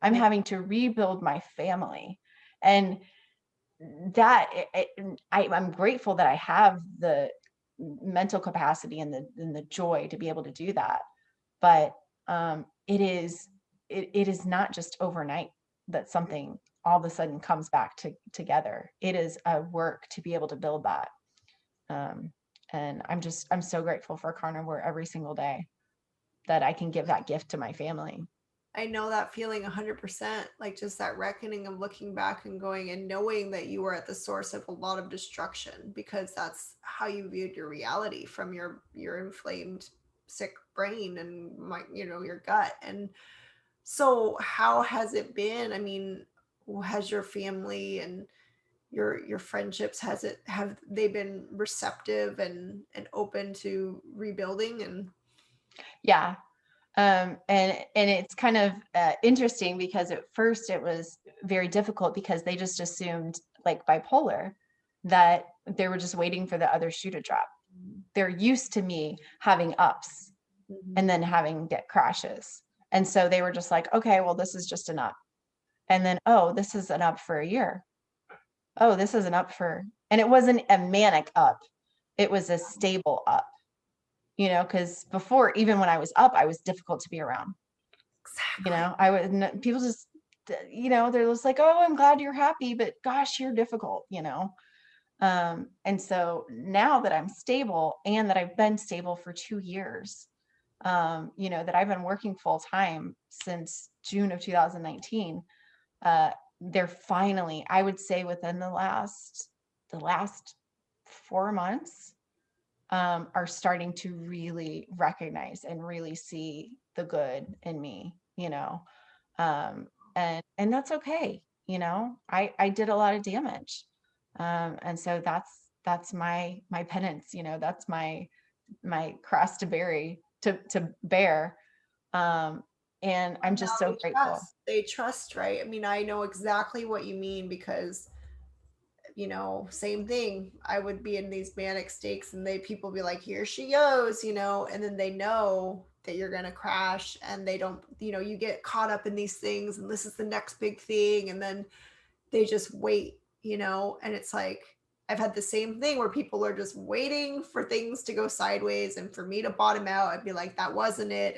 I'm having to rebuild my family. And that I'm grateful that I have the mental capacity and the joy to be able to do that. But it is not just overnight that something all of a sudden comes back together. It is a work to be able to build that. And I'm so grateful for carnivore every single day that I can give that gift to my family. I know that feeling 100%, like just that reckoning of looking back and going and knowing that you were at the source of a lot of destruction because that's how you viewed your reality from your inflamed sick brain and your gut. And so how has it been? I mean, has your family and your friendships, have they been receptive and open to rebuilding? And Yeah. And it's kind of interesting because at first it was very difficult because they just assumed, like bipolar, that they were just waiting for the other shoe to drop. They're used to me having ups and then having get crashes. And so they were just like, okay, well, this is just an up. And then, oh, this is an up for a year. Oh, this is an up for, and it wasn't a manic up. It was a stable up, because before, even when I was up, I was difficult to be around. I would, people just, they're just like, oh, I'm glad you're happy, but gosh, you're difficult. And so now that I'm stable and that I've been stable for 2 years, that I've been working full time since June of 2019, they're finally, I would say within the last 4 months, are starting to really recognize and really see the good in me, and that's okay. I did a lot of damage. And so that's my penance, that's my cross to bear. And I'm now just so grateful. they trust, right? I mean, I know exactly what you mean because same thing. I would be in these manic states and people be like, here she goes, and then they know that you're going to crash and they don't, you get caught up in these things and this is the next big thing. And then they just wait, and it's like, I've had the same thing where people are just waiting for things to go sideways and for me to bottom out. I'd be like, that wasn't it.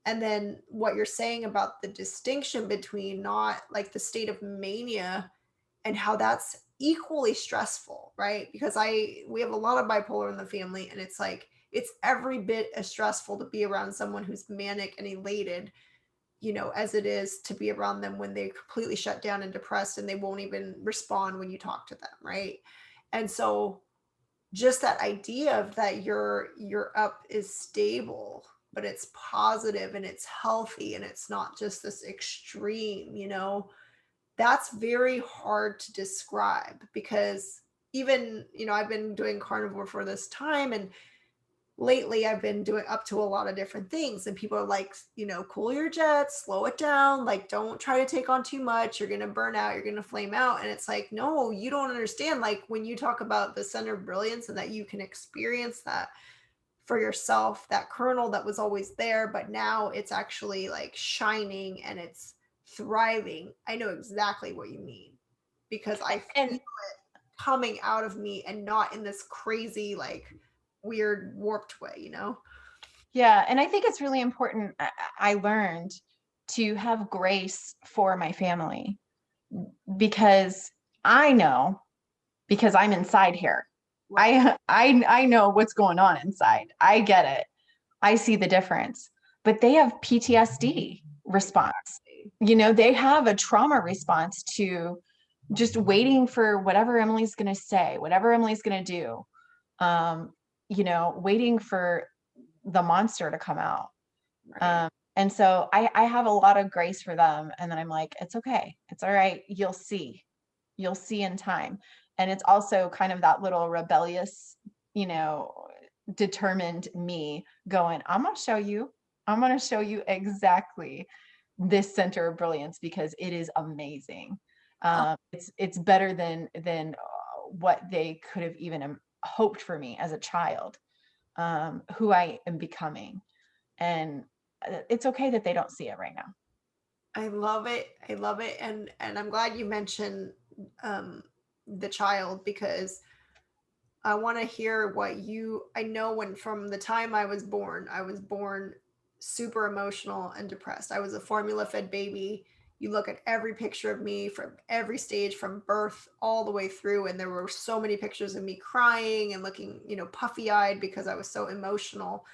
And then what you're saying about the distinction between not like the state of mania and how that's equally stressful, right? Because we have a lot of bipolar in the family and it's like it's every bit as stressful to be around someone who's manic and elated, as it is to be around them when they're completely shut down and depressed and they won't even respond when you talk to them, right? And so just that idea of that your up is stable, but it's positive and it's healthy and it's not just this extreme, that's very hard to describe because even, I've been doing carnivore for this time and lately I've been doing up to a lot of different things and people are like, cool your jets, slow it down, like don't try to take on too much, you're going to burn out, you're going to flame out. And it's like, no, you don't understand. Like when you talk about the center of brilliance and that you can experience that for yourself, that kernel that was always there, but now it's actually like shining and it's thriving. I know exactly what you mean because I feel And it coming out of me and not in this crazy, like weird, warped way. yeah, and I think it's really important. I learned to have grace for my family because I know, because I'm inside here, I know what's going on inside. I get it. I see the difference. But they have PTSD response. Exactly. They have a trauma response to just waiting for whatever Emily's going to say, whatever Emily's going to do. Um, waiting for the monster to come out. Right. And so I have a lot of grace for them. And then I'm like, it's okay. It's all right. You'll see in time. And it's also kind of that little rebellious, you know, determined me going, I'm going to show you exactly this center of brilliance because it is amazing. Oh, It's better than what they could have even hoped for me as a child, who I am becoming. And it's okay that they don't see it right now. I love it. I love it. And I'm glad you mentioned um the child because I want to hear what you I know when from the time I was born super emotional and depressed. I was a formula fed baby. You look at every picture of me from every stage from birth all the way through and there were so many pictures of me crying and looking, puffy eyed because I was so emotional.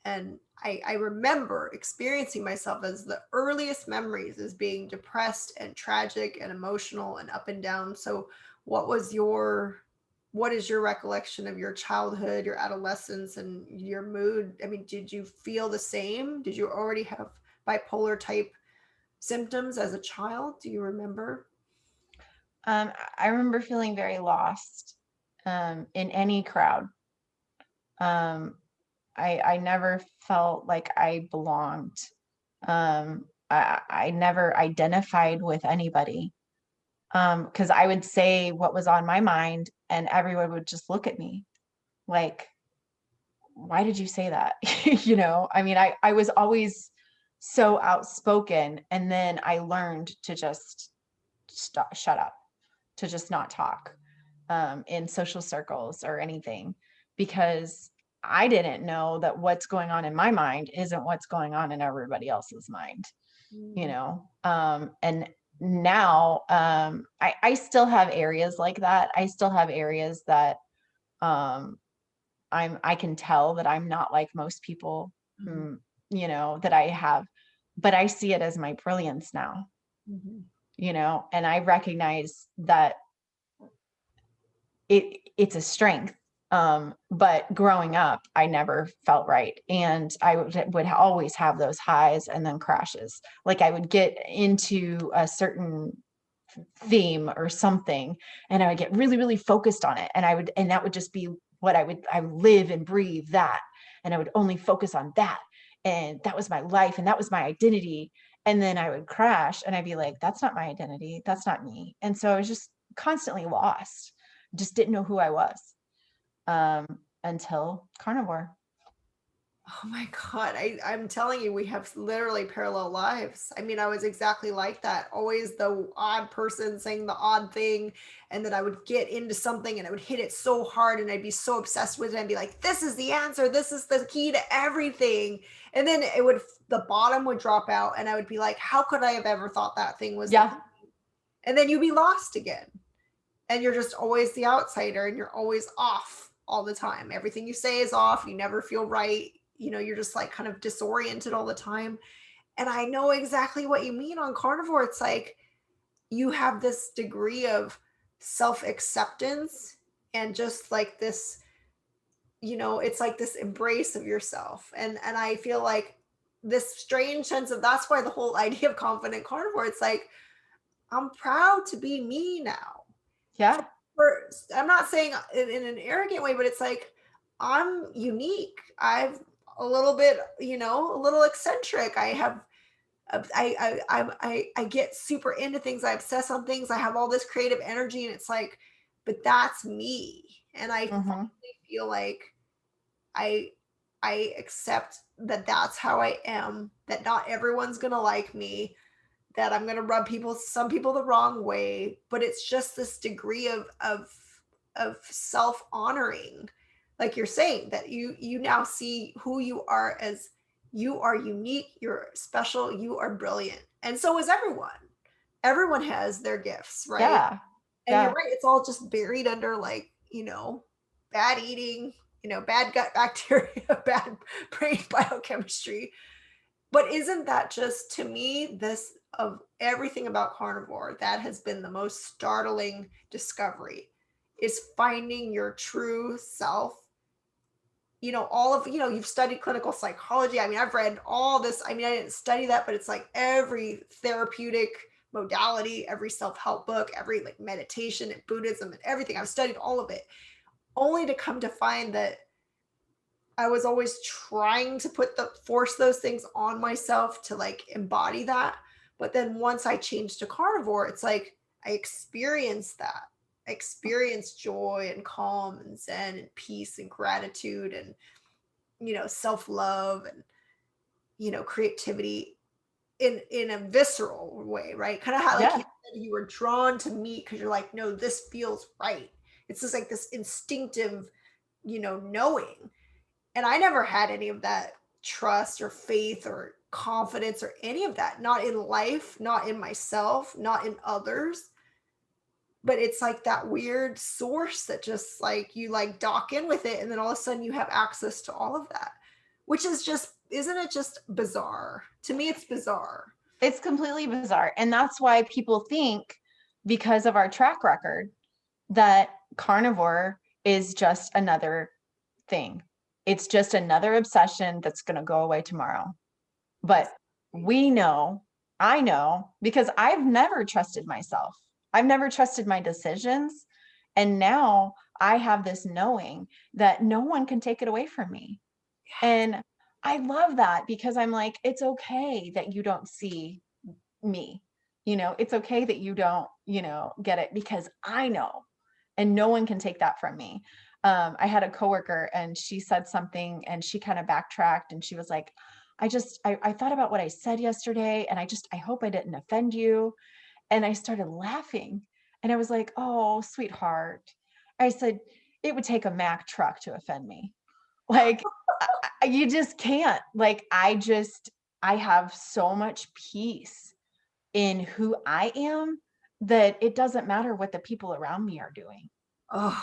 And I remember experiencing myself as the earliest memories as being depressed and tragic and emotional and up and down. So what was your what is your recollection of your childhood, your adolescence, and your mood? I mean, did you feel the same? Did you already have bipolar type symptoms as a child? Do you remember? I remember feeling very lost, in any crowd. Um, I never felt like I belonged. I never identified with anybody, because I would say what was on my mind, and everyone would just look at me like, "Why did you say that?" I mean, I was always so outspoken, and then I learned to just shut up, to just not talk, in social circles or anything, because I didn't know that what's going on in my mind isn't what's going on in everybody else's mind, Mm, and now, I still have areas like that. I still have areas that, um, I can tell that I'm not like most people, mhm, mm, that I have, but I see it as my brilliance now, mhm. and I recognize that it's a strength. But growing up, I never felt right. And I would always have those highs and then crashes. Like I would get into a certain theme or something, and I would get really, really focused on it. And that would just be what I would live and breathe that. And I would only focus on that. And that was my life and that was my identity. And then I would crash and I'd be like, that's not my identity. That's not me. And so I was just constantly lost, just didn't know who I was, until carnivore. Oh my God. I'm telling you, we have literally parallel lives. I mean, I was exactly like that. Always the odd person saying the odd thing. And then I would get into something and I would hit it so hard and I'd be so obsessed with it and be like, this is the answer. This is the key to everything. And then the bottom would drop out and I would be like, how could I have ever thought that thing was the Yeah. thing? And then you'd be lost again. And you're just always the outsider and you're always off all the time. Everything you say is off. You never feel right. You're just like kind of disoriented all the time. And I know exactly what you mean on carnivore. It's like you have this degree of self acceptance and just like this, it's like this embrace of yourself. And I feel like this strange sense of that's why the whole idea of confident carnivore, it's like, I'm proud to be me now. Yeah. I'm not saying in an arrogant way, but it's like I'm unique. I've a little bit, a little eccentric. I have I get super into things. I obsess on things. I have all this creative energy, and it's like, but that's me. And I Hmm. finally feel like I I accept that that's how I am. That not everyone's gonna like me, that I'm gonna rub some people the wrong way, but it's just this degree of self-honoring. Like you're saying, that you now see who you are as you are unique, you're special, you are brilliant. And so is everyone. Everyone has their gifts, right? Yeah. And you're Yeah. right, it's all just buried under like, bad eating, bad gut bacteria, bad brain biochemistry. But isn't that just, to me, this of everything about carnivore, that has been the most startling discovery, is finding your true self. All of, you've studied clinical psychology. I mean, I've read all this. I mean, I didn't study that, but it's like every therapeutic modality, every self-help book, every like meditation and Buddhism and everything. I've studied all of it, only to come to find that I was always trying to force those things on myself to like embody that. But then once I changed to carnivore, it's like I experienced that. I experienced joy and calm and zen and peace and gratitude and, self-love and, creativity in a visceral way, right? Kind of how like you Yeah. said, you were drawn to meat because you're like, no, this feels right. It's just like this instinctive, knowing. And I never had any of that trust or faith or confidence or any of that, not in life, not in myself, not in others. But it's like that weird source that just like you like dock in with it. And then all of a sudden you have access to all of that, which is just, isn't it just bizarre? To me, it's bizarre. It's completely bizarre. And that's why people think, because of our track record, that carnivore is just another thing. It's just another obsession that's going to go away tomorrow. But we know, I know, because I've never trusted myself. I've never trusted my decisions. And now I have this knowing that no one can take it away from me. And I love that, because I'm like, it's okay that you don't see me. It's okay that you don't, get it, because I know, and no one can take that from me. I had a coworker and she said something and she kind of backtracked and she was like, I thought about what I said yesterday and I hope I didn't offend you. And I started laughing and I was like, oh, sweetheart. I said, it would take a Mack truck to offend me. Like, you just can't. Like, I have so much peace in who I am that it doesn't matter what the people around me are doing. Oh,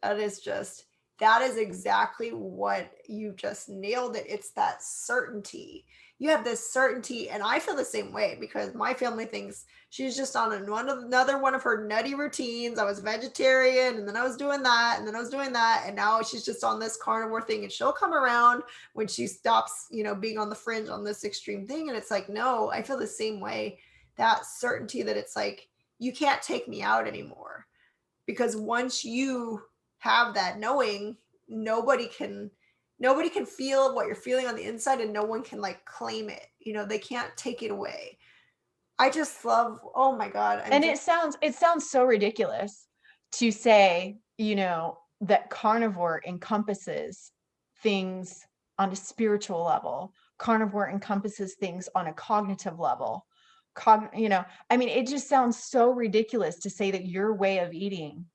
that is just, that is exactly what you just nailed it. It's that certainty. You have this certainty, and I feel the same way because my family thinks she's just on another one of her nutty routines. I was vegetarian, and then I was doing that, and then I was doing that, and now she's just on this carnivore thing. And she'll come around when she stops, being on the fringe on this extreme thing. And it's like, no, I feel the same way. That certainty that it's like you can't take me out anymore, because once you have that knowing, nobody can feel what you're feeling on the inside, and no one can like claim it. They can't take it away. I just love, oh my god, I'm And just, it sounds so ridiculous to say, that carnivore encompasses things on a spiritual level. Carnivore encompasses things on a cognitive level. I mean, it just sounds so ridiculous to say that your way of eating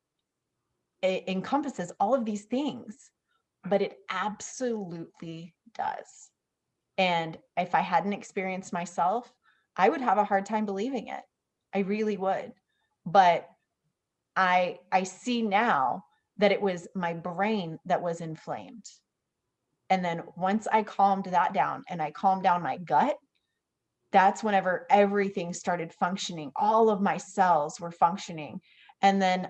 encompasses all of these things, but it absolutely does. And if I hadn't experienced myself, I would have a hard time believing it. I really would. But I see now that it was my brain that was inflamed. And then once I calmed that down and I calmed down my gut, that's whenever everything started functioning. All of my cells were functioning. And then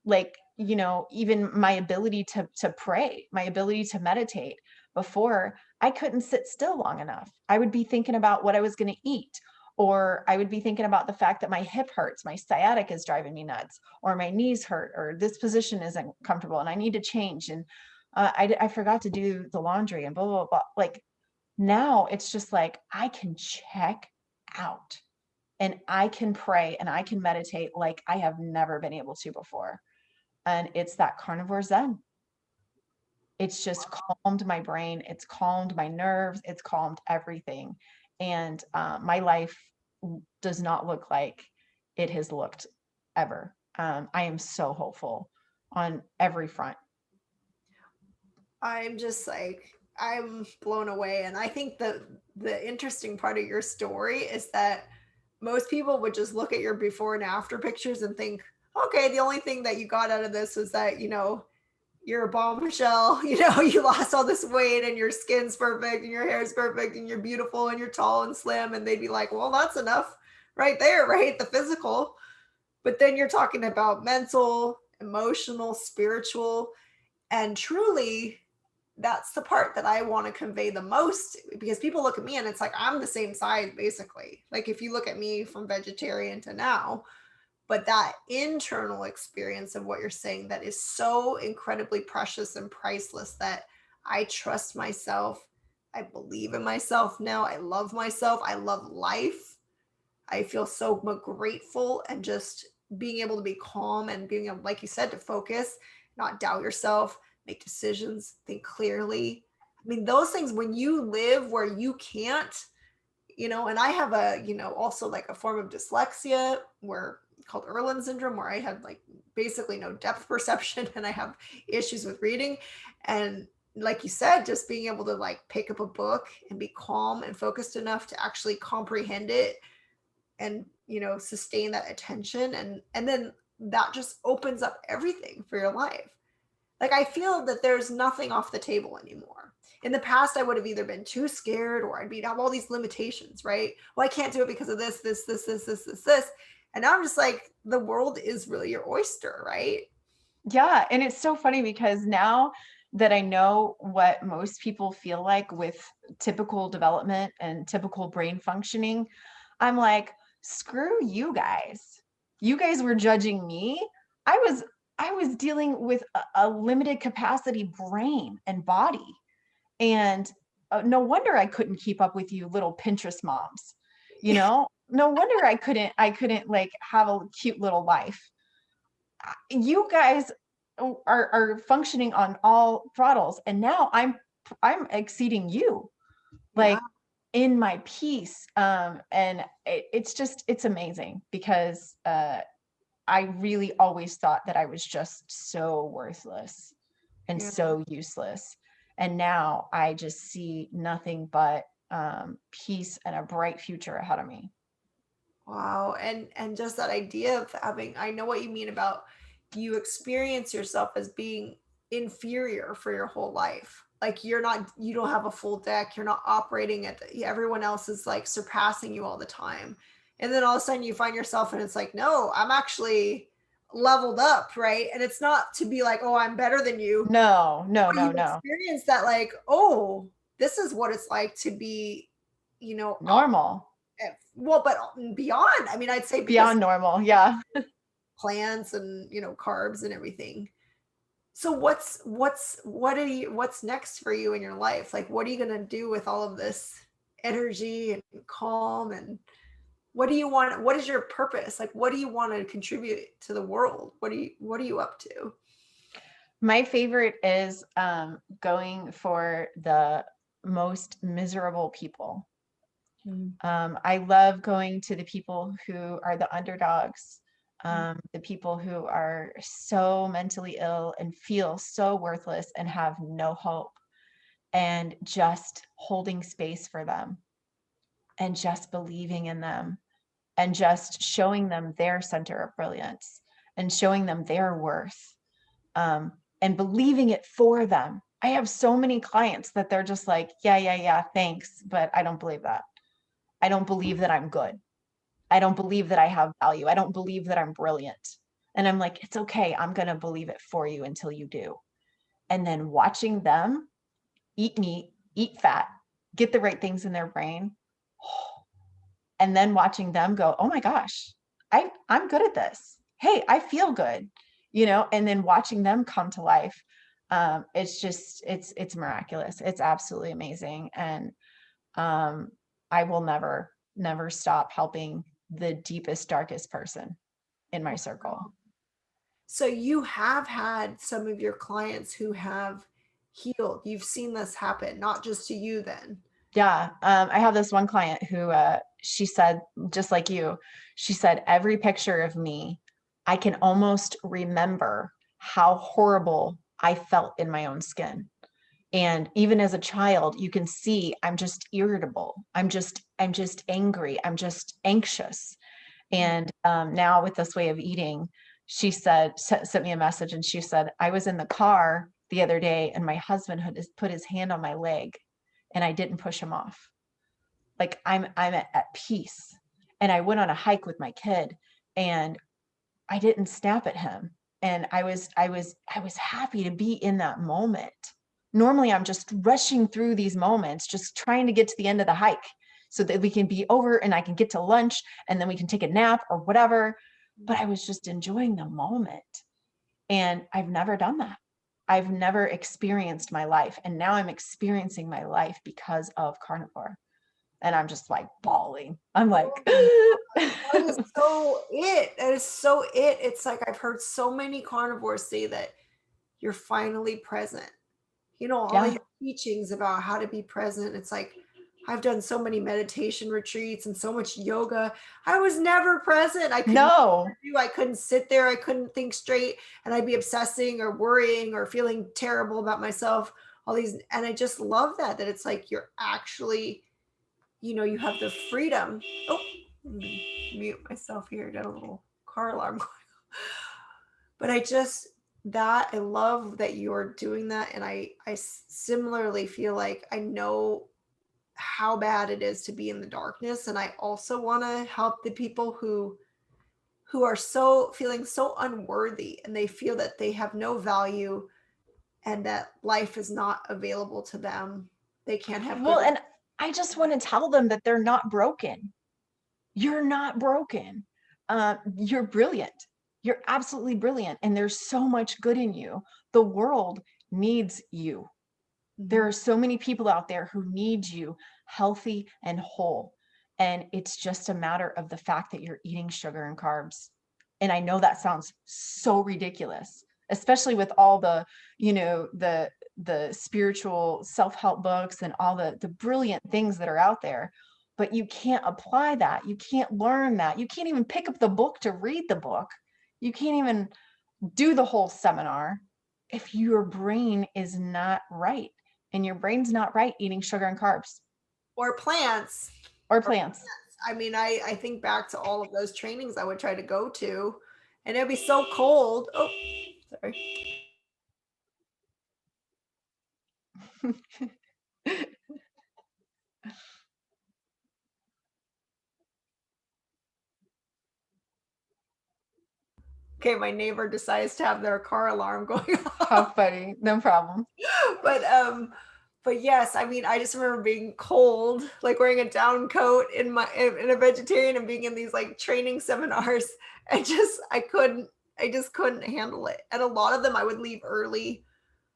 like, even my ability to pray, my ability to meditate. Before, I couldn't sit still long enough. I would be thinking about what I was going to eat, or I would be thinking about the fact that my hip hurts, my sciatic is driving me nuts, or my knees hurt, or this position isn't comfortable and I need to change. And I forgot to do the laundry and blah, blah, blah. Like, now it's just like I can check out and I can pray and I can meditate like I have never been able to before. And it's that carnivore zen. It's just calmed my brain, it's calmed my nerves, it's calmed everything. And my life does not look like it has looked ever. I am so hopeful on every front. I'm just like, I'm blown away. And I think the interesting part of your story is that most people would just look at your before and after pictures and think, okay, the only thing that you got out of this was that, you're a bombshell, you know, you lost all this weight and your skin's perfect and your hair's perfect and you're beautiful and you're tall and slim. And they'd be like, well, that's enough right there, right? The physical. But then you're talking about mental, emotional, spiritual, and truly that's the part that I want to convey the most, because people look at me and it's like I'm the same size basically. Like if you look at me from vegetarian to now, but that internal experience of what you're saying, that is so incredibly precious and priceless, that I trust myself. I believe in myself now. I love myself. I love life. I feel so grateful, and just being able to be calm and being able, like you said, to focus, not doubt yourself, make decisions, think clearly. I mean, those things, when you live where you can't, you know, and I have a, you know, also like a form of dyslexia where called Erland syndrome, where I had like basically no depth perception and I have issues with reading. And like you said, just being able to like pick up a book and be calm and focused enough to actually comprehend it and, you know, sustain that attention, and then that just opens up everything for your life. Like I feel that there's nothing off the table anymore. In the past, I would have either been too scared or I'd be have all these limitations, right? Well, I can't do it because of this. And now I'm just like, the world is really your oyster, right? Yeah. And it's so funny because now that I know what most people feel like with typical development and typical brain functioning, I'm like, screw you guys. You guys were judging me. I was I was dealing with a limited capacity brain and body. And no wonder I couldn't keep up with you little Pinterest moms. You know, no wonder I couldn't like have a cute little life. You guys are functioning on all throttles, and now I'm exceeding you, Yeah. like in my peace. And it's just it's amazing because I really always thought that I was just so worthless and Yeah. so useless, and now I just see nothing but peace and a bright future ahead of me. Wow. And just that idea of having, I know what you mean about, you experience yourself as being inferior for your whole life. Like you're not, you don't have a full deck. You're not operating at everyone else is like surpassing you all the time. And then all of a sudden you find yourself and it's like, no, I'm actually leveled up, right? And it's not to be like, oh, I'm better than you. No, no, But no, you no. experience that like, oh, this is what it's like to be, you know, Normal. well, but beyond, I mean, I'd say because Beyond normal. Yeah. plants and, you know, carbs and everything. So what's next for you in your life? Like, what are you going to do with all of this energy and calm, and what do you want? What is your purpose? Like, what do you want to contribute to the world? What are you up to? My favorite is going for the most miserable people. Mm. I love going to the people who are the underdogs, Mm. the people who are so mentally ill and feel so worthless and have no hope, and just holding space for them and just believing in them and just showing them their center of brilliance and showing them their worth, and believing it for them. I have so many clients that they're just like, yeah, yeah, yeah, thanks, but I don't believe that. I don't believe that I'm good. I don't believe that I have value. I don't believe that I'm brilliant. And I'm like, it's okay. I'm going to believe it for you until you do. And then watching them eat meat, eat fat, get the right things in their brain, and then watching them go, oh my gosh, I'm good at this. Hey, I feel good, you know, and then watching them come to life. It's just, it's miraculous. It's absolutely amazing. And um, I will never stop helping the deepest, darkest person in my circle. So you have had some of your clients who have healed. You've seen this happen, not just to you then. Yeah. I have this one client who, she said, just like you, she said, every picture of me, I can almost remember how horrible I felt in my own skin. And even as a child, you can see I'm just irritable. I'm just angry. I'm just anxious. And now with this way of eating, she said, sent me a message and she said, I was in the car the other day, and my husband had put his hand on my leg and I didn't push him off. Like I'm at peace. And I went on a hike with my kid and I didn't snap at him. And I was happy to be in that moment. Normally I'm just rushing through these moments, just trying to get to the end of the hike so that we can be over and I can get to lunch and then we can take a nap or whatever. But I was just enjoying the moment. And I've never done that. I've never experienced my life. And now I'm experiencing my life because of carnivore. And I'm just like bawling. I'm like, That is so it. That is so it. It's like I've heard so many carnivores say that you're finally present. You know, all yeah, these teachings about how to be present. It's like I've done so many meditation retreats and so much yoga. I was never present. no, I couldn't sit there. I couldn't think straight. And I'd be obsessing or worrying or feeling terrible about myself. All these, and I just love that it's like you're actually, you have the freedom. Oh, let me mute myself here. Got a little car alarm going. But I love that you're doing that. And I similarly feel like I know how bad it is to be in the darkness. And I also want to help the people who are so feeling so unworthy and they feel that they have no value and that life is not available to them. They can't have well, good. and I just want to tell them that they're not broken. You're not broken. You're brilliant. You're absolutely brilliant. And there's so much good in you. The world needs you. There are so many people out there who need you healthy and whole. And it's just a matter of the fact that you're eating sugar and carbs. And I know that sounds so ridiculous, especially with all the, the spiritual self-help books and all the brilliant things that are out there. But you can't apply that. You can't learn that. You can't even pick up the book to read the book. You can't even do the whole seminar if your brain is not right. And your brain's not right eating sugar and carbs Or plants. or plants. I mean, I think back to all of those trainings I would try to go to, and it'd be so cold. Oh, sorry. Okay, my neighbor decides to have their car alarm going off. How funny. No problem. but but yes, I mean, I just remember being cold, like wearing a down coat in a vegetarian and being in these like training seminars. I just couldn't handle it. And a lot of them I would leave early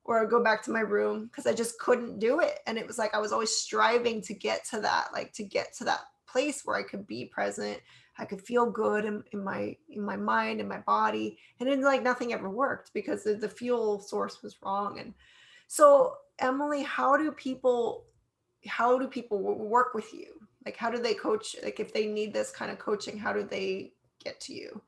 or I'd go back to my room because I just couldn't do it. And it was like I was always striving to get to that, like to get to that place where I could be present. I could feel good in my mind and my body. And then like nothing ever worked because the fuel source was wrong. And so Emily, how do people work with you? Like how do they coach? Like if they need this kind of coaching, how do they get to you?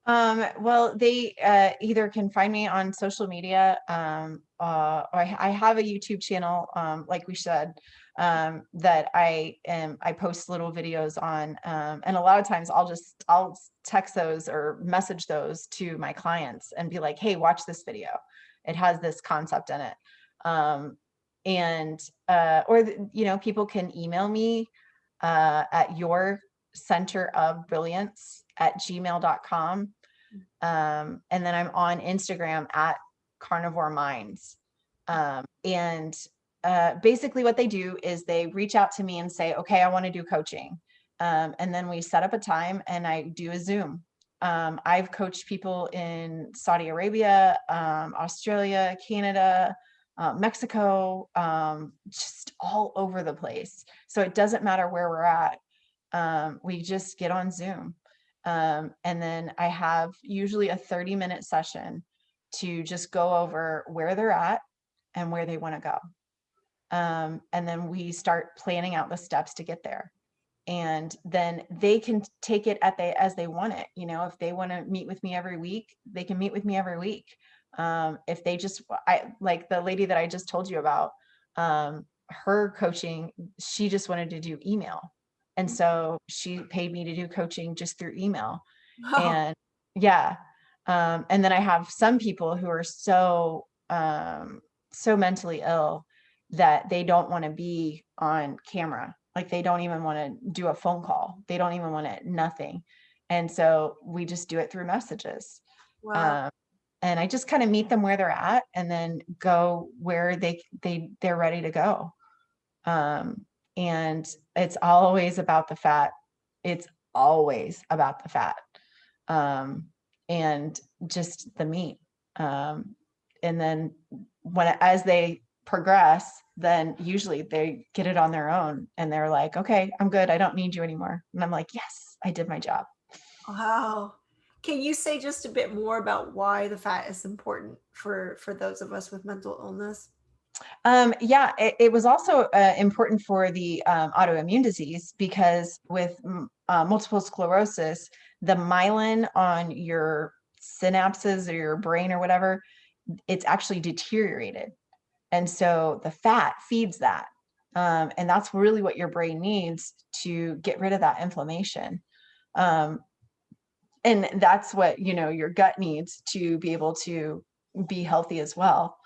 Well, they either can find me on social media, or I have a YouTube channel, like we said, that I post little videos on, and a lot of times I'll text those or message those to my clients and be like, hey, watch this video. It has this concept in it. And people can email me at your center of brilliance at gmail.com. And then I'm on Instagram at carnivore minds. And basically what they do is they reach out to me and say, okay, I want to do coaching. And then we set up a time and I do a Zoom. I've coached people in Saudi Arabia, Australia, Canada, Mexico, just all over the place. So it doesn't matter where we're at. We just get on Zoom. And then I have usually a 30-minute session to just go over where they're at and where they want to go. And then we start planning out the steps to get there. And then they can take it as they want it. If they want to meet with me every week, they can meet with me every week. If they like the lady that I just told you about, her coaching, she just wanted to do email. And so she paid me to do coaching just through email. Oh, And yeah. And then I have some people who are so so mentally ill that they don't want to be on camera. Like they don't even want to do a phone call. They don't even want to, nothing. And so we just do it through messages. Wow. Um, and I just kind of meet them where they're at and then go where they're ready to go. And it's always about the fat. It's always about the fat. And just the meat. And then as they progress, then usually they get it on their own and they're like, okay, I'm good. I don't need you anymore. And I'm like, yes, I did my job. Wow. Can you say just a bit more about why the fat is important for those of us with mental illness? Yeah, it was also important for the autoimmune disease because with multiple sclerosis, the myelin on your synapses or your brain or whatever, it's actually deteriorated. And so the fat feeds that. And that's really what your brain needs to get rid of that inflammation. Um, and that's what, your gut needs to be able to be healthy as well.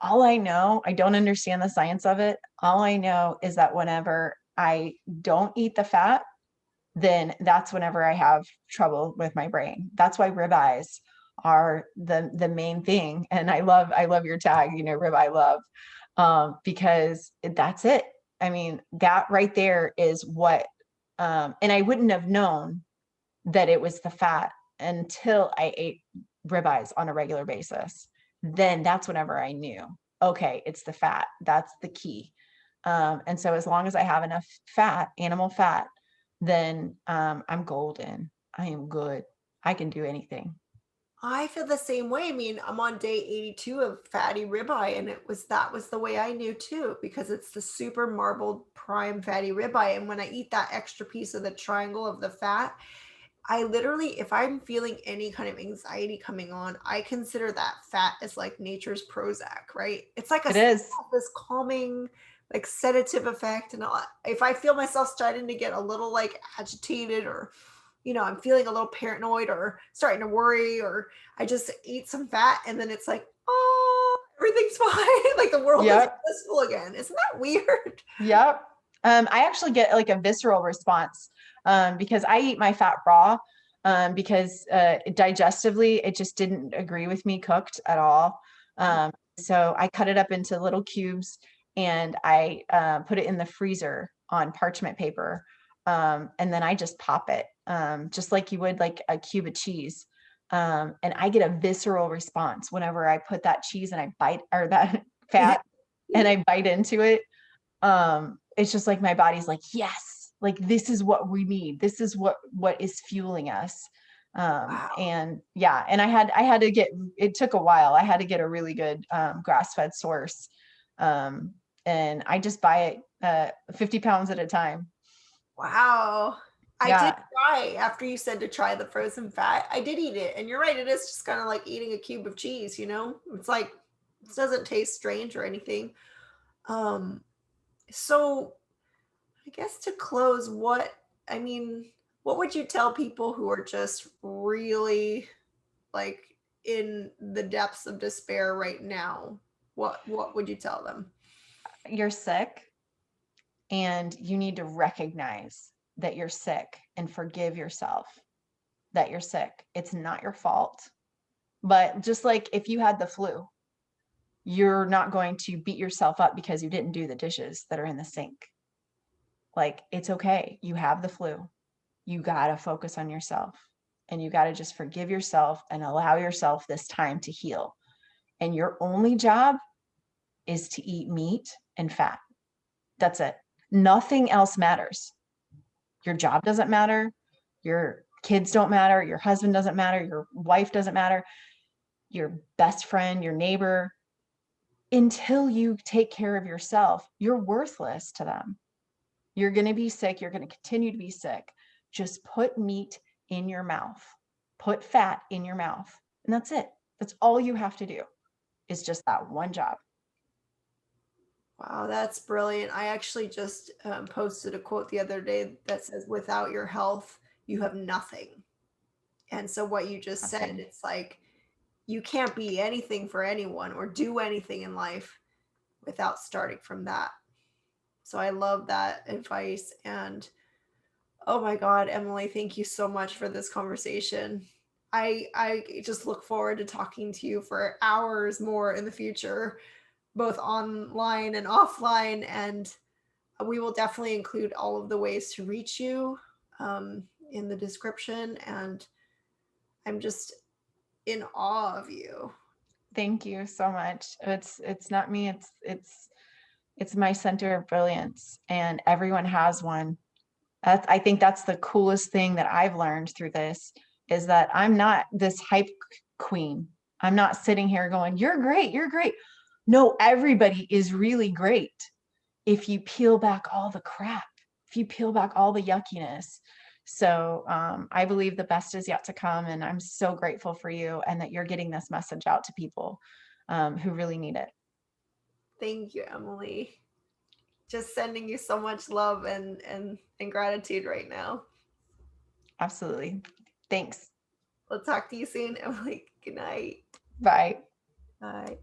All I know, I don't understand the science of it. All I know is that whenever I don't eat the fat, then that's whenever I have trouble with my brain. That's why ribeyes are the main thing. And I love your tag, ribeye love, because that's it. I mean, that right there is what, and I wouldn't have known that it was the fat until I ate ribeyes on a regular basis. Then that's whenever I knew, okay, it's the fat. That's the key. And so as long as I have enough fat, animal fat, then I'm golden. I am good. I can do anything. I feel the same way. I mean, I'm on day 82 of fatty ribeye, and that was the way I knew too, because it's the super marbled prime fatty ribeye. And when I eat that extra piece of the triangle of the fat, I literally, if I'm feeling any kind of anxiety coming on, I consider that fat as like nature's Prozac, right? It's like It is. this calming, like sedative effect. And if I feel myself starting to get a little like agitated, or I'm feeling a little paranoid or starting to worry, or I just eat some fat and then it's like, oh, everything's fine. Like the world is Yep. blissful again. Isn't that weird? Yep. I actually get like a visceral response because I eat my fat raw because digestively it just didn't agree with me cooked at all. So I cut it up into little cubes and I put it in the freezer on parchment paper. And then I just pop it just like you would like a cube of cheese. And I get a visceral response whenever I put that cheese and I bite or that Yeah. fat and I bite into it. It's just like my body's like, yes, like this is what we need. This is what is fueling us. Wow. And yeah, and I had to get, it took a while. I had to get a really good grass-fed source. Um, and I just buy it 50 pounds at a time. Wow. I did Yeah. try after you said to try the frozen fat. I did eat it. And you're right, it is just kind of like eating a cube of cheese, you know? It's like it doesn't taste strange or anything. Um, so I guess to close, I mean, what would you tell people who are just really like in the depths of despair right now? What would you tell them? You're sick and you need to recognize that you're sick and forgive yourself that you're sick. It's not your fault. But just like if you had the flu, you're not going to beat yourself up because you didn't do the dishes that are in the sink. Like, it's okay. You have the flu. You got to focus on yourself and you got to just forgive yourself and allow yourself this time to heal. And your only job is to eat meat and fat. That's it. Nothing else matters. Your job doesn't matter. Your kids don't matter. Your husband doesn't matter. Your wife doesn't matter. Your best friend, your neighbor, until you take care of yourself, you're worthless to them. You're going to be sick. You're going to continue to be sick. Just put meat in your mouth, put fat in your mouth. And that's it. That's all you have to do is just that one job. Wow, that's brilliant. I actually just posted a quote the other day that says, "Without your health, you have nothing." And so, what you just said, Nothing. it's like you can't be anything for anyone or do anything in life without starting from that. So I love that advice. And oh my God, Emily, thank you so much for this conversation. I just look forward to talking to you for hours more in the future, both online and offline. And we will definitely include all of the ways to reach you in the description. And I'm just in awe of you. Thank you so much. It's not me, it's my center of brilliance, and everyone has one. I think that's the coolest thing that I've learned through this, is that I'm not this hype queen. I'm not sitting here going, you're great, you're great. No, everybody is really great if you peel back all the crap, if you peel back all the yuckiness. So I believe the best is yet to come, and I'm so grateful for you and that you're getting this message out to people who really need it. Thank you, Emily. Just sending you so much love and gratitude right now. Absolutely. Thanks. We'll talk to you soon, Emily. Good night. Bye. Bye.